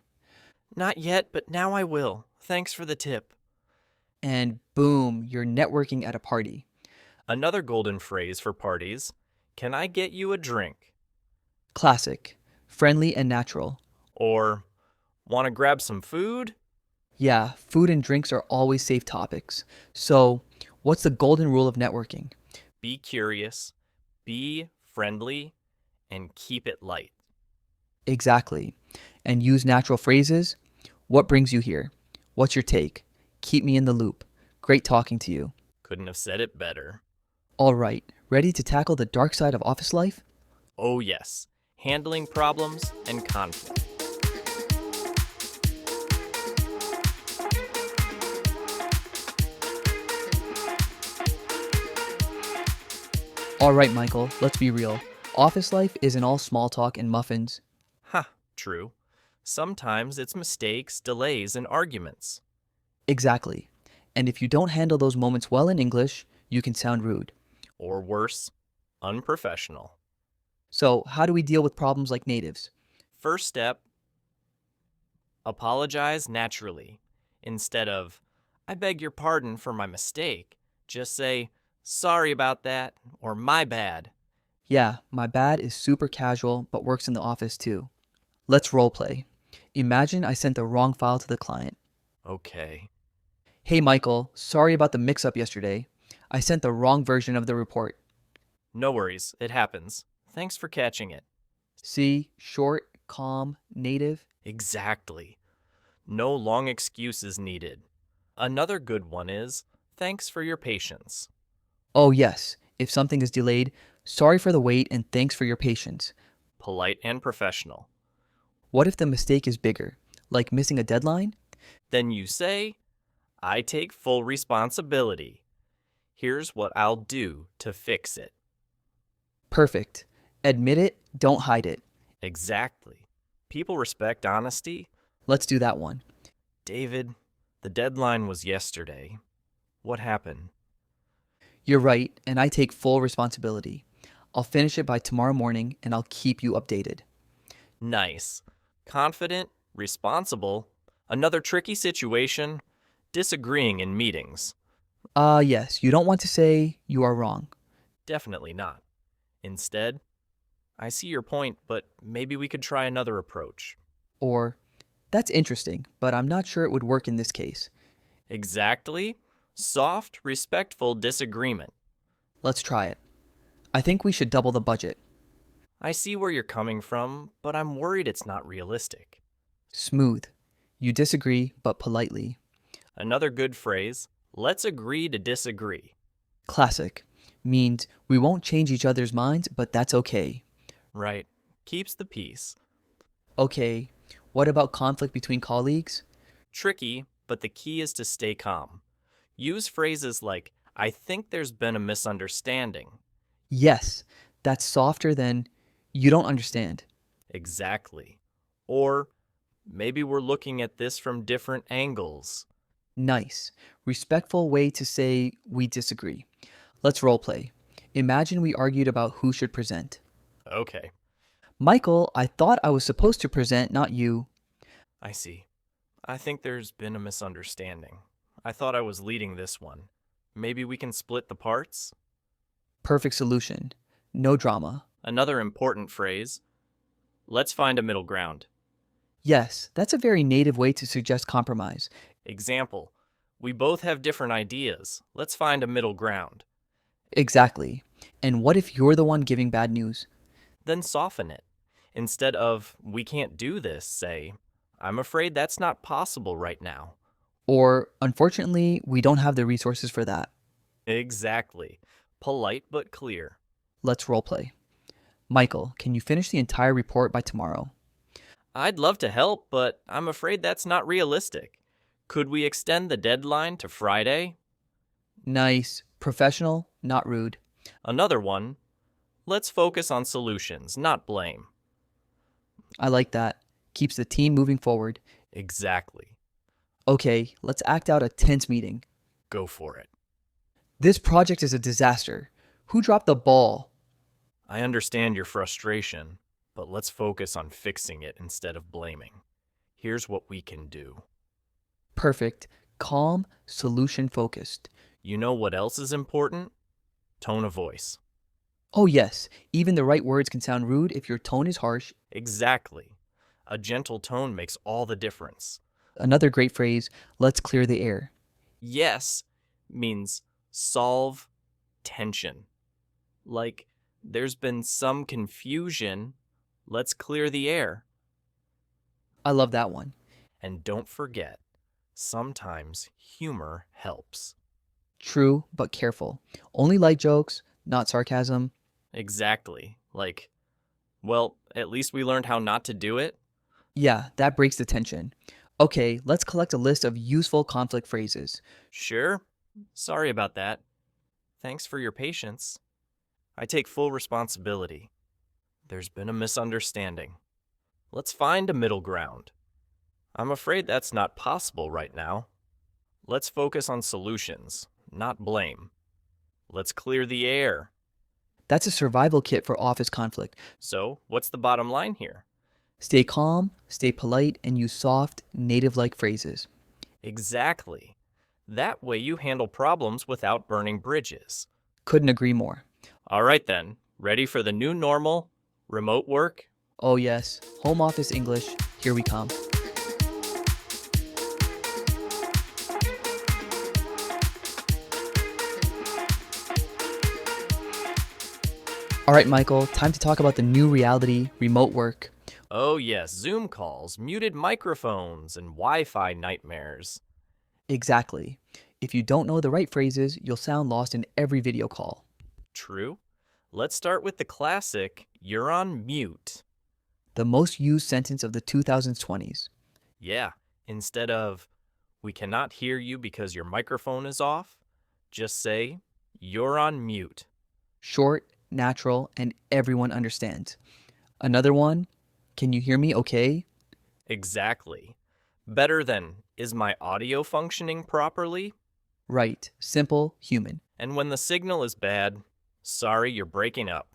Not yet, but now I will. Thanks for the tip. And boom, you're networking at a party. Another golden phrase for parties. Can I get you a drink? Classic. Friendly and natural. Or, want to grab some food? Yeah, food and drinks are always safe topics. So, what's the golden rule of networking? Be curious, be friendly, and keep it light. Exactly. And use natural phrases. What brings you here? What's your take? Keep me in the loop. Great talking to you. Couldn't have said it better. All right, ready to tackle the dark side of office life? Oh, yes. Handling problems and conflict. Alright, Michael, let's be real. Office life isn't all small talk and muffins. Ha, true. Sometimes it's mistakes, delays, and arguments. Exactly. And if you don't handle those moments well in English, you can sound rude. Or worse, unprofessional. So, how do we deal with problems like natives? First step, apologize naturally. Instead of, I beg your pardon for my mistake, just say, sorry about that, or my bad. Yeah, my bad is super casual, but works in the office too. Let's roleplay. Imagine I sent the wrong file to the client. Okay. Hey, Michael, sorry about the mix up yesterday. I sent the wrong version of the report. No worries, it happens. Thanks for catching it. See, short, calm, native. Exactly. No long excuses needed. Another good one is, thanks for your patience. Oh, yes, if something is delayed, sorry for the wait and thanks for your patience. Polite and professional. What if the mistake is bigger, like missing a deadline? Then you say, I take full responsibility. Here's what I'll do to fix it. Perfect. Admit it, don't hide it. Exactly. People respect honesty. Let's do that one. David, the deadline was yesterday. What happened? You're right, and I take full responsibility. I'll finish it by tomorrow morning and I'll keep you updated. Nice. Confident, responsible. Another tricky situation, disagreeing in meetings. Yes, you don't want to say you are wrong. Definitely not. Instead, I see your point, but maybe we could try another approach. Or, that's interesting, but I'm not sure it would work in this case. Exactly. Soft, respectful disagreement. Let's try it. I think we should double the budget. I see where you're coming from, but I'm worried it's not realistic. Smooth. You disagree, but politely. Another good phrase, let's agree to disagree. Classic. Means we won't change each other's minds, but that's okay. Right. Keeps the peace. Okay, what about conflict between colleagues? Tricky, but the key is to stay calm. Use phrases like, I think there's been a misunderstanding. Yes, that's softer than you don't understand. Exactly. Or, maybe we're looking at this from different angles. Nice. Respectful way to say we disagree. Let's roleplay. Imagine we argued about who should present. Okay, Michael, I thought I was supposed to present, not you. I see. I think there's been a misunderstanding. I thought I was leading this one. Maybe we can split the parts? Perfect solution. No drama. Another important phrase, let's find a middle ground. Yes, that's a very native way to suggest compromise. Example, we both have different ideas. Let's find a middle ground. Exactly. And what if you're the one giving bad news? Then soften it. Instead of, we can't do this, say, I'm afraid that's not possible right now. Or, unfortunately, we don't have the resources for that. Exactly. Polite but clear. Let's roleplay. Michael, can you finish the entire report by tomorrow? I'd love to help, but I'm afraid that's not realistic. Could we extend the deadline to Friday? Nice. Professional, not rude. Another one, let's focus on solutions, not blame. I like that. Keeps the team moving forward. Exactly. Okay, let's act out a tense meeting. Go for it. This project is a disaster. Who dropped the ball? I understand your frustration, but let's focus on fixing it instead of blaming. Here's what we can do. Perfect. Calm, solution focused. You know what else is important? Tone of voice. Oh, yes, even the right words can sound rude if your tone is harsh. Exactly. A gentle tone makes all the difference. Another great phrase, let's clear the air. Yes means solve tension. Like, there's been some confusion. Let's clear the air. I love that one. And don't forget, sometimes humor helps. True, but careful. Only light jokes, not sarcasm. Exactly. Like, well, at least we learned how not to do it. Yeah, that breaks the tension. Okay, let's collect a list of useful conflict phrases. Sure. Sorry about that. Thanks for your patience. I take full responsibility. There's been a misunderstanding. Let's find a middle ground. I'm afraid that's not possible right now. Let's focus on solutions, not blame. Let's clear the air. That's a survival kit for office conflict. So, what's the bottom line here? Stay calm, stay polite, and use soft, native like phrases. Exactly. That way you handle problems without burning bridges. Couldn't agree more. All right then, ready for the new normal, remote work? Oh, yes, home office English, here we come. All right, Michael, time to talk about the new reality, remote work. Oh yes, Zoom calls, muted microphones, and Wi-Fi nightmares. Exactly. If you don't know the right phrases, you'll sound lost in every video call. True. Let's start with the classic, you're on mute. The most used sentence of the 2020s. Yeah, instead of, we cannot hear you because your microphone is off, just say, you're on mute. Short, natural, and everyone understands. Another one, can you hear me okay? Exactly. Better than, is my audio functioning properly? Right, simple, human. And when the signal is bad, sorry you're breaking up.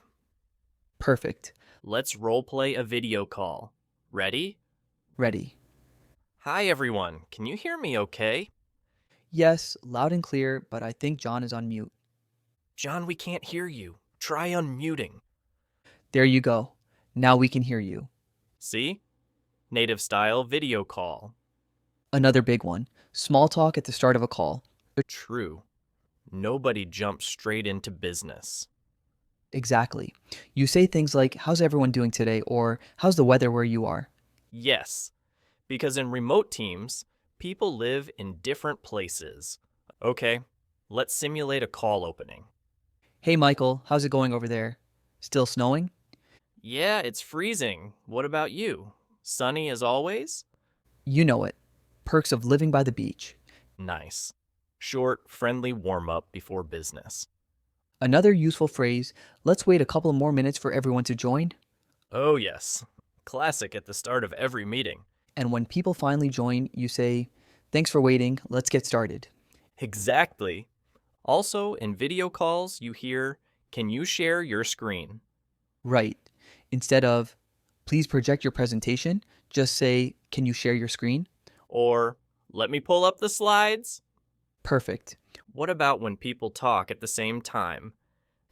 Perfect. Let's roleplay a video call. Ready? Ready. Hi everyone, can you hear me okay? Yes, loud and clear, but I think John is on mute. John, we can't hear you. Try unmuting. There you go. Now we can hear you. See? Native style video call. Another big one. Small talk at the start of a call. True. Nobody jumps straight into business. Exactly. You say things like, how's everyone doing today? Or how's the weather where you are? Yes, because in remote teams, people live in different places. Okay, let's simulate a call opening. Hey Michael, how's it going over there? Still snowing? Yeah, it's freezing. What about you? Sunny as always? You know it. Perks of living by the beach. Nice. Short, friendly warm-up before business. Another useful phrase, let's wait a couple more minutes for everyone to join. Oh yes, classic at the start of every meeting. And when people finally join, you say, thanks for waiting, let's get started. Exactly. Also, in video calls, you hear, can you share your screen? Right. Instead of, please project your presentation, just say, can you share your screen? Or, let me pull up the slides? Perfect. What about when people talk at the same time?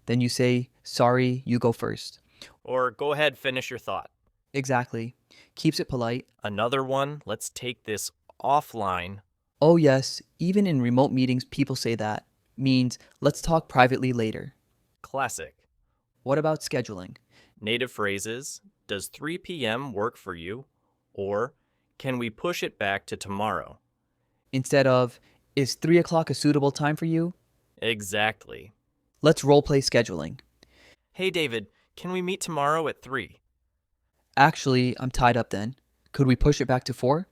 Then you say, sorry, you go first. Or, go ahead, finish your thought. Exactly. Keeps it polite. Another one, let's take this offline. Oh, yes, even in remote meetings, people say that. Means, let's talk privately later. Classic. What about scheduling? Native phrases, does 3 p.m. work for you? Or, can we push it back to tomorrow? Instead of, is 3 o'clock a suitable time for you? Exactly. Let's roleplay scheduling. Hey David, can we meet tomorrow at 3? Actually, I'm tied up then. Could we push it back to 4?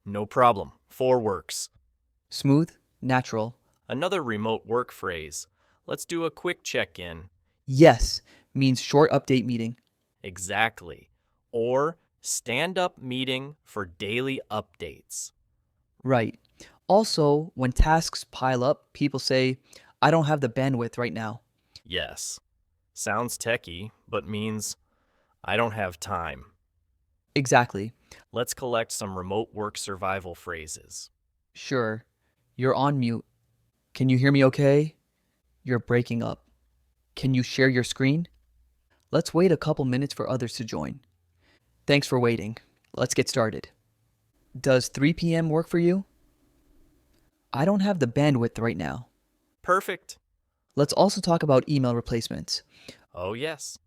No problem. 4 works. Smooth, natural. Another remote work phrase. Let's do a quick check-in. Yes, means short update meeting. Exactly. Or stand-up meeting for daily updates. Right. Also, when tasks pile up, people say, I don't have the bandwidth right now. Yes. Sounds techie, but means I don't have time. Exactly. Let's collect some remote work survival phrases. Sure. You're on mute. Can you hear me okay? You're breaking up. Can you share your screen? Let's wait a couple minutes for others to join. Thanks for waiting. Let's get started. Does 3 p.m. work for you? I don't have the bandwidth right now. Perfect. Let's also talk about email replacements. Oh yes.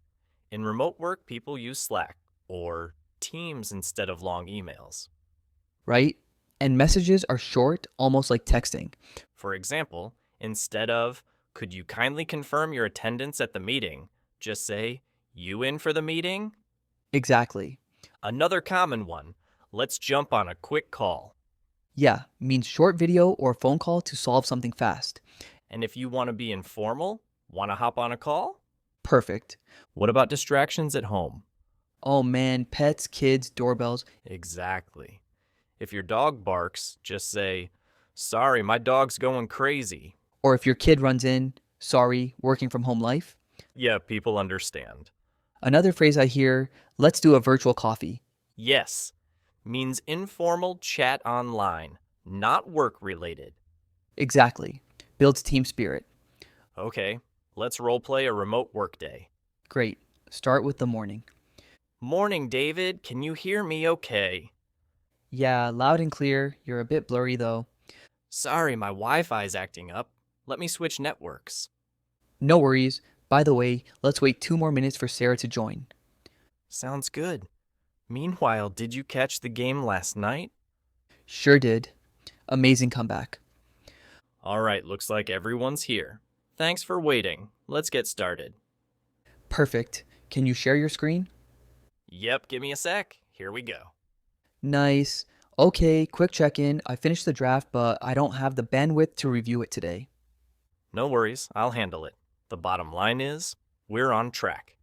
In remote work, people use Slack or Teams instead of long emails. Right? And messages are short, almost like texting. For example, instead of, could you kindly confirm your attendance at the meeting, just say, you in for the meeting? Exactly. Another common one, let's jump on a quick call. Yeah, means short video or phone call to solve something fast. And if you want to be informal, want to hop on a call? Perfect. What about distractions at home? Oh man, pets, kids, doorbells. Exactly. If your dog barks, just say, "Sorry, my dog's going crazy." Or if your kid runs in, sorry, working from home life. Yeah, people understand. Another phrase I hear, let's do a virtual coffee. Yes means informal chat online, not work related. Exactly. Builds team spirit. Okay, let's roleplay a remote workday. Great. Start with the morning. Morning, David. Can you hear me okay? Yeah, loud and clear. You're a bit blurry though. Sorry, my Wi Fi's acting up. Let me switch networks. No worries. By the way, let's wait 2 more minutes for Sarah to join. Sounds good. Meanwhile, did you catch the game last night? Sure did. Amazing comeback. All right, looks like everyone's here. Thanks for waiting. Let's get started. Perfect. Can you share your screen? Yep, give me a sec. Here we go. Nice. Okay, quick check in. I finished the draft, but I don't have the bandwidth to review it today. No worries, I'll handle it. The bottom line is, we're on track.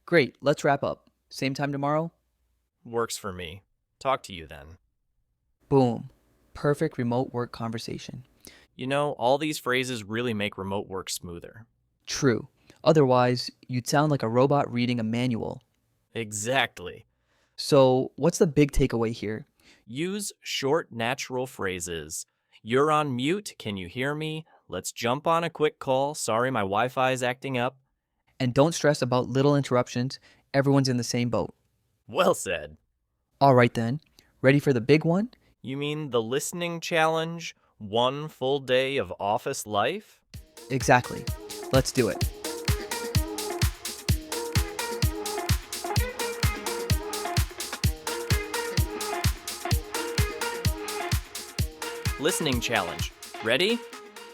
Great, let's wrap up. Same time tomorrow? Works for me. Talk to you then. Boom. Perfect remote work conversation. You know, all these phrases really make remote work smoother. True. Otherwise, you'd sound like a robot reading a manual. Exactly. So, what's the big takeaway here? Use short, natural phrases. You're on mute. Can you hear me? Let's jump on a quick call. Sorry, my Wi Fi is acting up. And don't stress about little interruptions. Everyone's in the same boat. Well said. All right then. Ready for the big one? You mean the listening challenge? 1 full day of office life? Exactly. Let's do it. Listening challenge. Ready?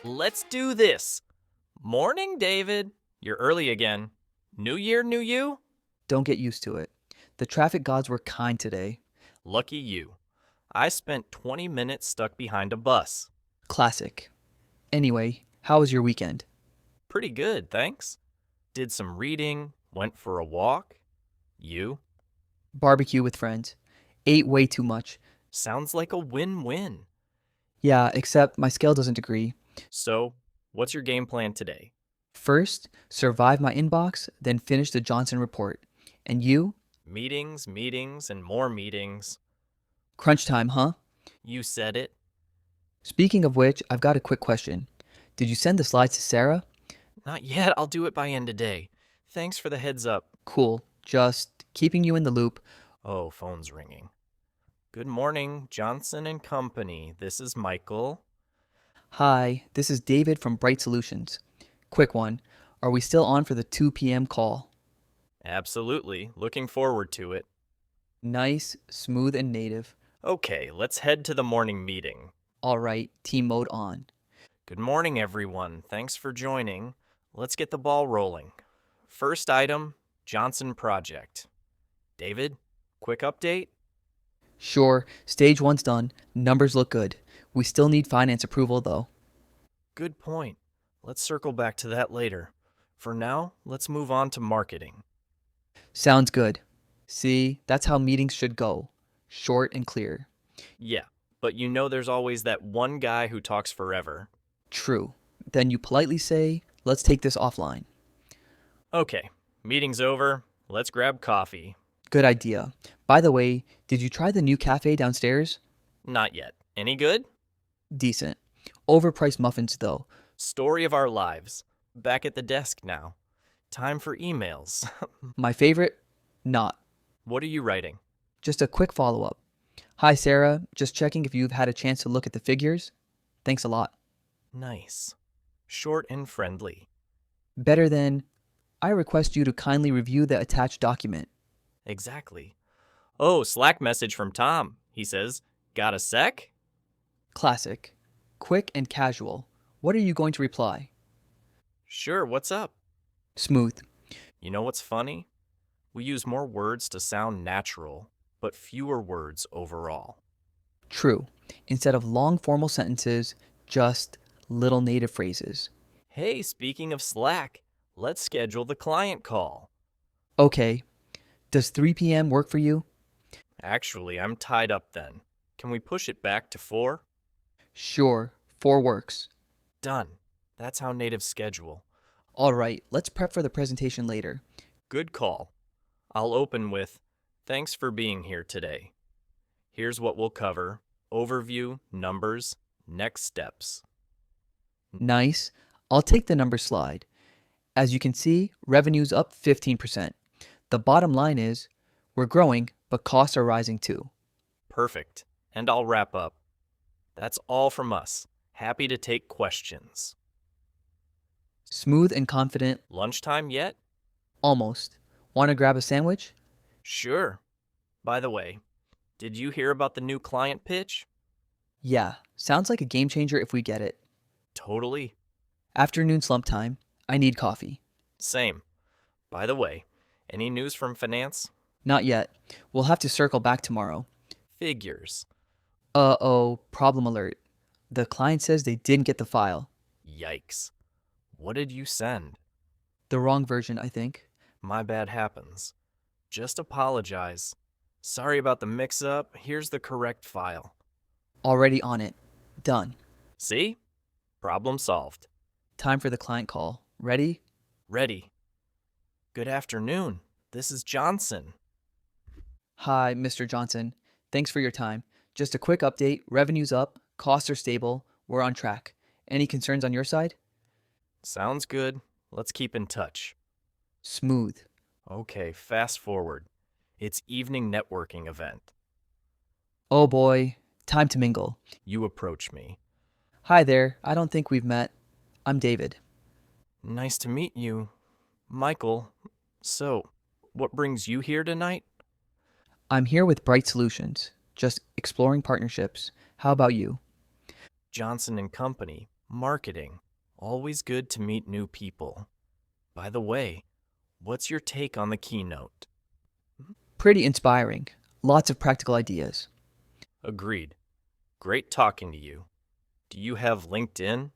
Let's do this. Morning, David. You're early again. New year, new you? Don't get used to it. The traffic gods were kind today. Lucky you. I spent 20 minutes stuck behind a bus. Classic. Anyway, how was your weekend? Pretty good, thanks. Did some reading, went for a walk. You? Barbecue with friends. Ate way too much. Sounds like a win-win. Yeah, except my scale doesn't agree. So, what's your game plan today? First, survive my inbox, then finish the Johnson report. And you? Meetings, meetings, and more meetings. Crunch time, huh? You said it. Speaking of which, I've got a quick question. Did you send the slides to Sarah? Not yet, I'll do it by end of day. Thanks for the heads up. Cool. Just keeping you in the loop. Oh, phone's ringing. Good morning, Johnson and Company. This is Michael. Hi, this is David from Bright Solutions. Quick one. Are we still on for the 2 p.m. call? Absolutely. Looking forward to it. Nice, smooth, and native. Okay, let's head to the morning meeting. All right, team mode on. Good morning, everyone. Thanks for joining. Let's get the ball rolling. First item, Johnson Project. David, quick update? Sure, stage one's done. Numbers look good. We still need finance approval, though. Good point. Let's circle back to that later. For now, let's move on to marketing. Sounds good. See, that's how meetings should go. Short and clear. Yeah, but you know there's always that one guy who talks forever. True. Then you politely say, let's take this offline. Okay, meeting's over. Let's grab coffee. Good idea. By the way, did you try the new cafe downstairs? Not yet. Any good? Decent. Overpriced muffins, though. Story of our lives. Back at the desk now. Time for emails. My favorite? Not. What are you writing? Just a quick follow up. Hi, Sarah. Just checking if you've had a chance to look at the figures. Thanks a lot. Nice. Short and friendly. Better than, I request you to kindly review the attached document. Exactly. Oh, Slack message from Tom. He says, got a sec? Classic. Quick and casual. What are you going to reply? Sure, what's up? Smooth. You know what's funny? We use more words to sound natural, but fewer words overall. True. Instead of long formal sentences, just little native phrases. Hey, speaking of Slack, Let's schedule the client call. Okay. Does 3 p.m. work for you? Actually, I'm tied up then. Can we push it back to 4? Sure. 4 works. Done. That's how natives schedule. All right, let's prep for the presentation later. Good call. I'll open with, "Thanks for being here today. Here's what we'll cover: overview, numbers, next steps." Nice. I'll take the number slide. As you can see, revenue's up 15%. The bottom line is we're growing, but costs are rising too. Perfect. And I'll wrap up. That's all from us. Happy to take questions. Smooth and confident, Lunchtime yet? almost. Want to grab a sandwich? Sure. By the way, did you hear about the new client pitch? Yeah, sounds like a game changer if we get it. Totally. Afternoon slump time. I need coffee. Same. By the way, any news from finance? Not yet. We'll have to circle back tomorrow. Figures. Uh-oh, problem alert. The client says they didn't get the file. Yikes. What did you send? The wrong version, I think. My bad happens. Just apologize. Sorry about the mix-up. Here's the correct file. Already on it. Done. See? Problem solved. Time for the client call. Ready? Ready. Good afternoon. This is Johnson. Hi, Mr. Johnson. Thanks for your time. Just a quick update. Revenue's up. Costs are stable. We're on track. Any concerns on your side? Sounds good. Let's keep in touch. Smooth. Okay, fast forward. It's evening networking event. Oh boy. Time to mingle. You approach me. Hi there. I don't think we've met. I'm David. Nice to meet you, Michael. So, what brings you here tonight? I'm here with Bright Solutions. Just exploring partnerships. How about you? Johnson and Company, marketing. Always good to meet new people. By the way, what's your take on the keynote? Pretty inspiring. Lots of practical ideas. Agreed. Great talking to you. Do you have LinkedIn?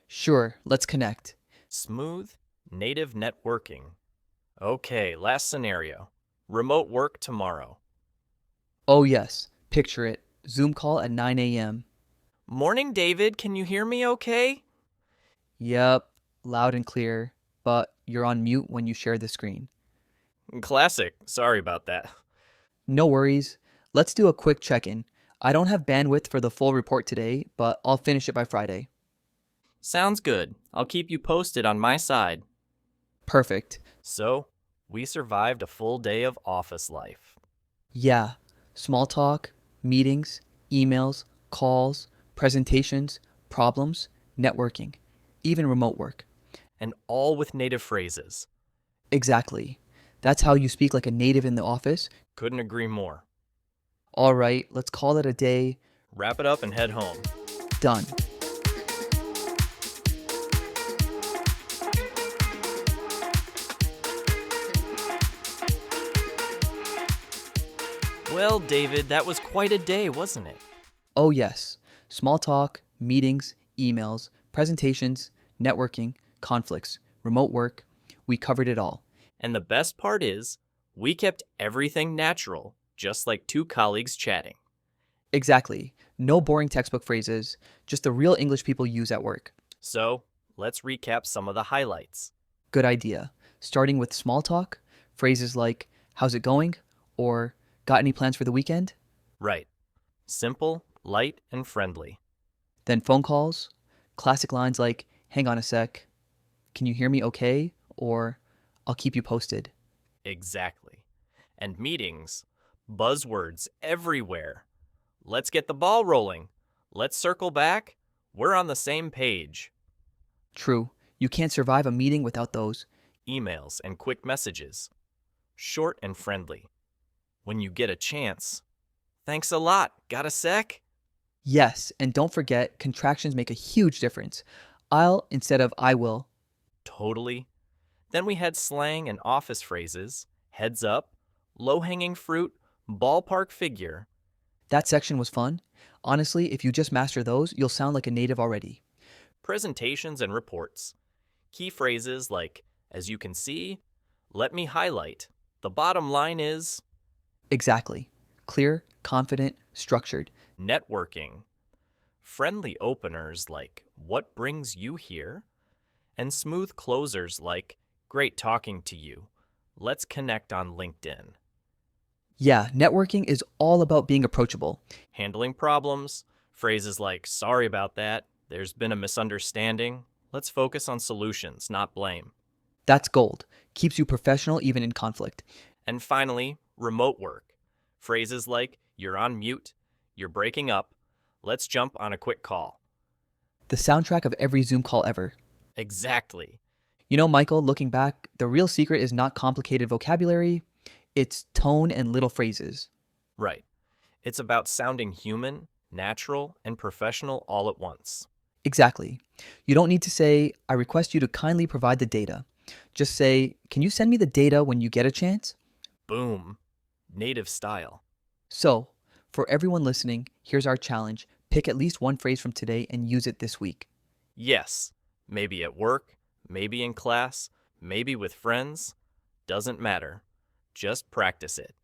Sure, let's connect. Smooth, native networking. Okay, last scenario. Remote work tomorrow. Oh yes, picture it. Zoom call at 9 a.m. Morning, David. Can you hear me okay? Yep, loud and clear, but you're on mute when you share the screen. Classic. Sorry about that. No worries. Let's do a quick check-in. I don't have bandwidth for the full report today, but I'll finish it by Friday. Sounds good. I'll keep you posted on my side. Perfect. So, we survived a full day of office life. Yeah, small talk, meetings, emails, calls, presentations, problems, networking, even remote work. And all with native phrases. Exactly. That's how you speak like a native in the office. Couldn't agree more. All right, let's call it a day. Wrap it up and head home. Done. Well, David, that was quite a day, wasn't it? Oh, yes. Small talk, meetings, emails, presentations, networking, conflicts, remote work. We covered it all. And the best part is, we kept everything natural, just like two colleagues chatting. Exactly. No boring textbook phrases, just the real English people use at work. So, let's recap some of the highlights. Good idea. Starting with small talk, phrases like, how's it going? Or, got any plans for the weekend? Right. Simple, light, and friendly. Then phone calls, classic lines like, hang on a sec, can you hear me okay? Or, I'll keep you posted. Exactly. And meetings, buzzwords everywhere. Let's get the ball rolling. Let's circle back. We're on the same page. True, you can't survive a meeting without those. Emails and quick messages. Short and friendly. When you get a chance. Thanks a lot. Got a sec? Yes, and don't forget, contractions make a huge difference. I'll instead of I will. Totally. Then we had slang and office phrases. Heads up, low-hanging fruit, ballpark figure. That section was fun. Honestly, if you just master those, you'll sound like a native already. Presentations and reports. Key phrases like As you can see, let me highlight. The bottom line is Exactly. Clear, confident, structured. networking. Friendly openers like, "What brings you here?" And smooth closers like, "Great talking to you. Let's connect on LinkedIn." Yeah, networking is all about being approachable. Handling problems, phrases like, "Sorry about that. There's been a misunderstanding. Let's focus on solutions, not blame." That's gold. Keeps you professional even in conflict. And finally, remote work. Phrases like, "You're on mute, you're breaking up, let's jump on a quick call." The soundtrack of every Zoom call ever. Exactly. You know, Michael, looking back, the real secret is not complicated vocabulary, it's tone and little phrases. Right. It's about sounding human, natural, and professional all at once. Exactly. You don't need to say, I request you to kindly provide the data. Just say, can you send me the data when you get a chance? Boom. Native style. So, for everyone listening, here's our challenge. Pick at least one phrase from today and use it this week. Yes. Maybe at work, maybe in class, maybe with friends. Doesn't matter. Just practice it.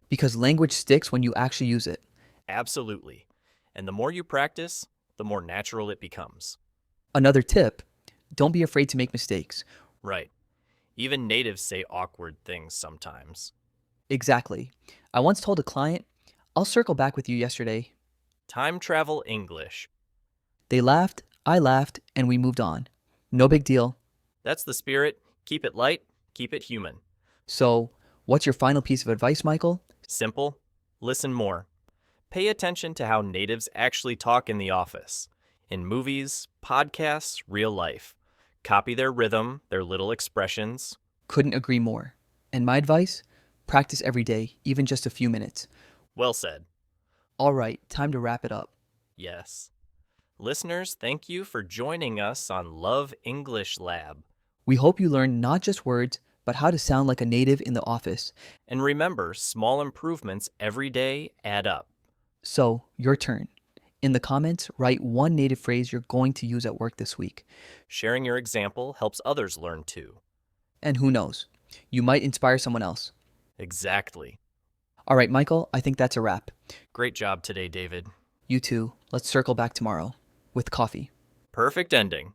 Because language sticks when you actually use it. Absolutely. And the more you practice, the more natural it becomes. Another tip, don't be afraid to make mistakes. Right. Even natives say awkward things sometimes. Exactly. I once told a client, I'll circle back with you yesterday. Time travel English. They laughed, I laughed, and we moved on. No big deal. That's the spirit. Keep it light, keep it human. So, what's your final piece of advice, Michael? Simple. Listen more. Pay attention to how natives actually talk in the office. In movies, podcasts, real life. Copy their rhythm, their little expressions. Couldn't agree more. And my advice? Practice every day, even just a few minutes. Well said. All right, time to wrap it up. Yes. Listeners, thank you for joining us on Love English Lab. We hope you learned not just words, but how to sound like a native in the office. And remember, small improvements every day add up. So, your turn. In the comments, write one native phrase you're going to use at work this week. Sharing your example helps others learn too. And who knows, you might inspire someone else. Exactly. All right, Michael, I think that's a wrap. Great job today, David. You too. Let's circle back tomorrow with coffee. Perfect ending.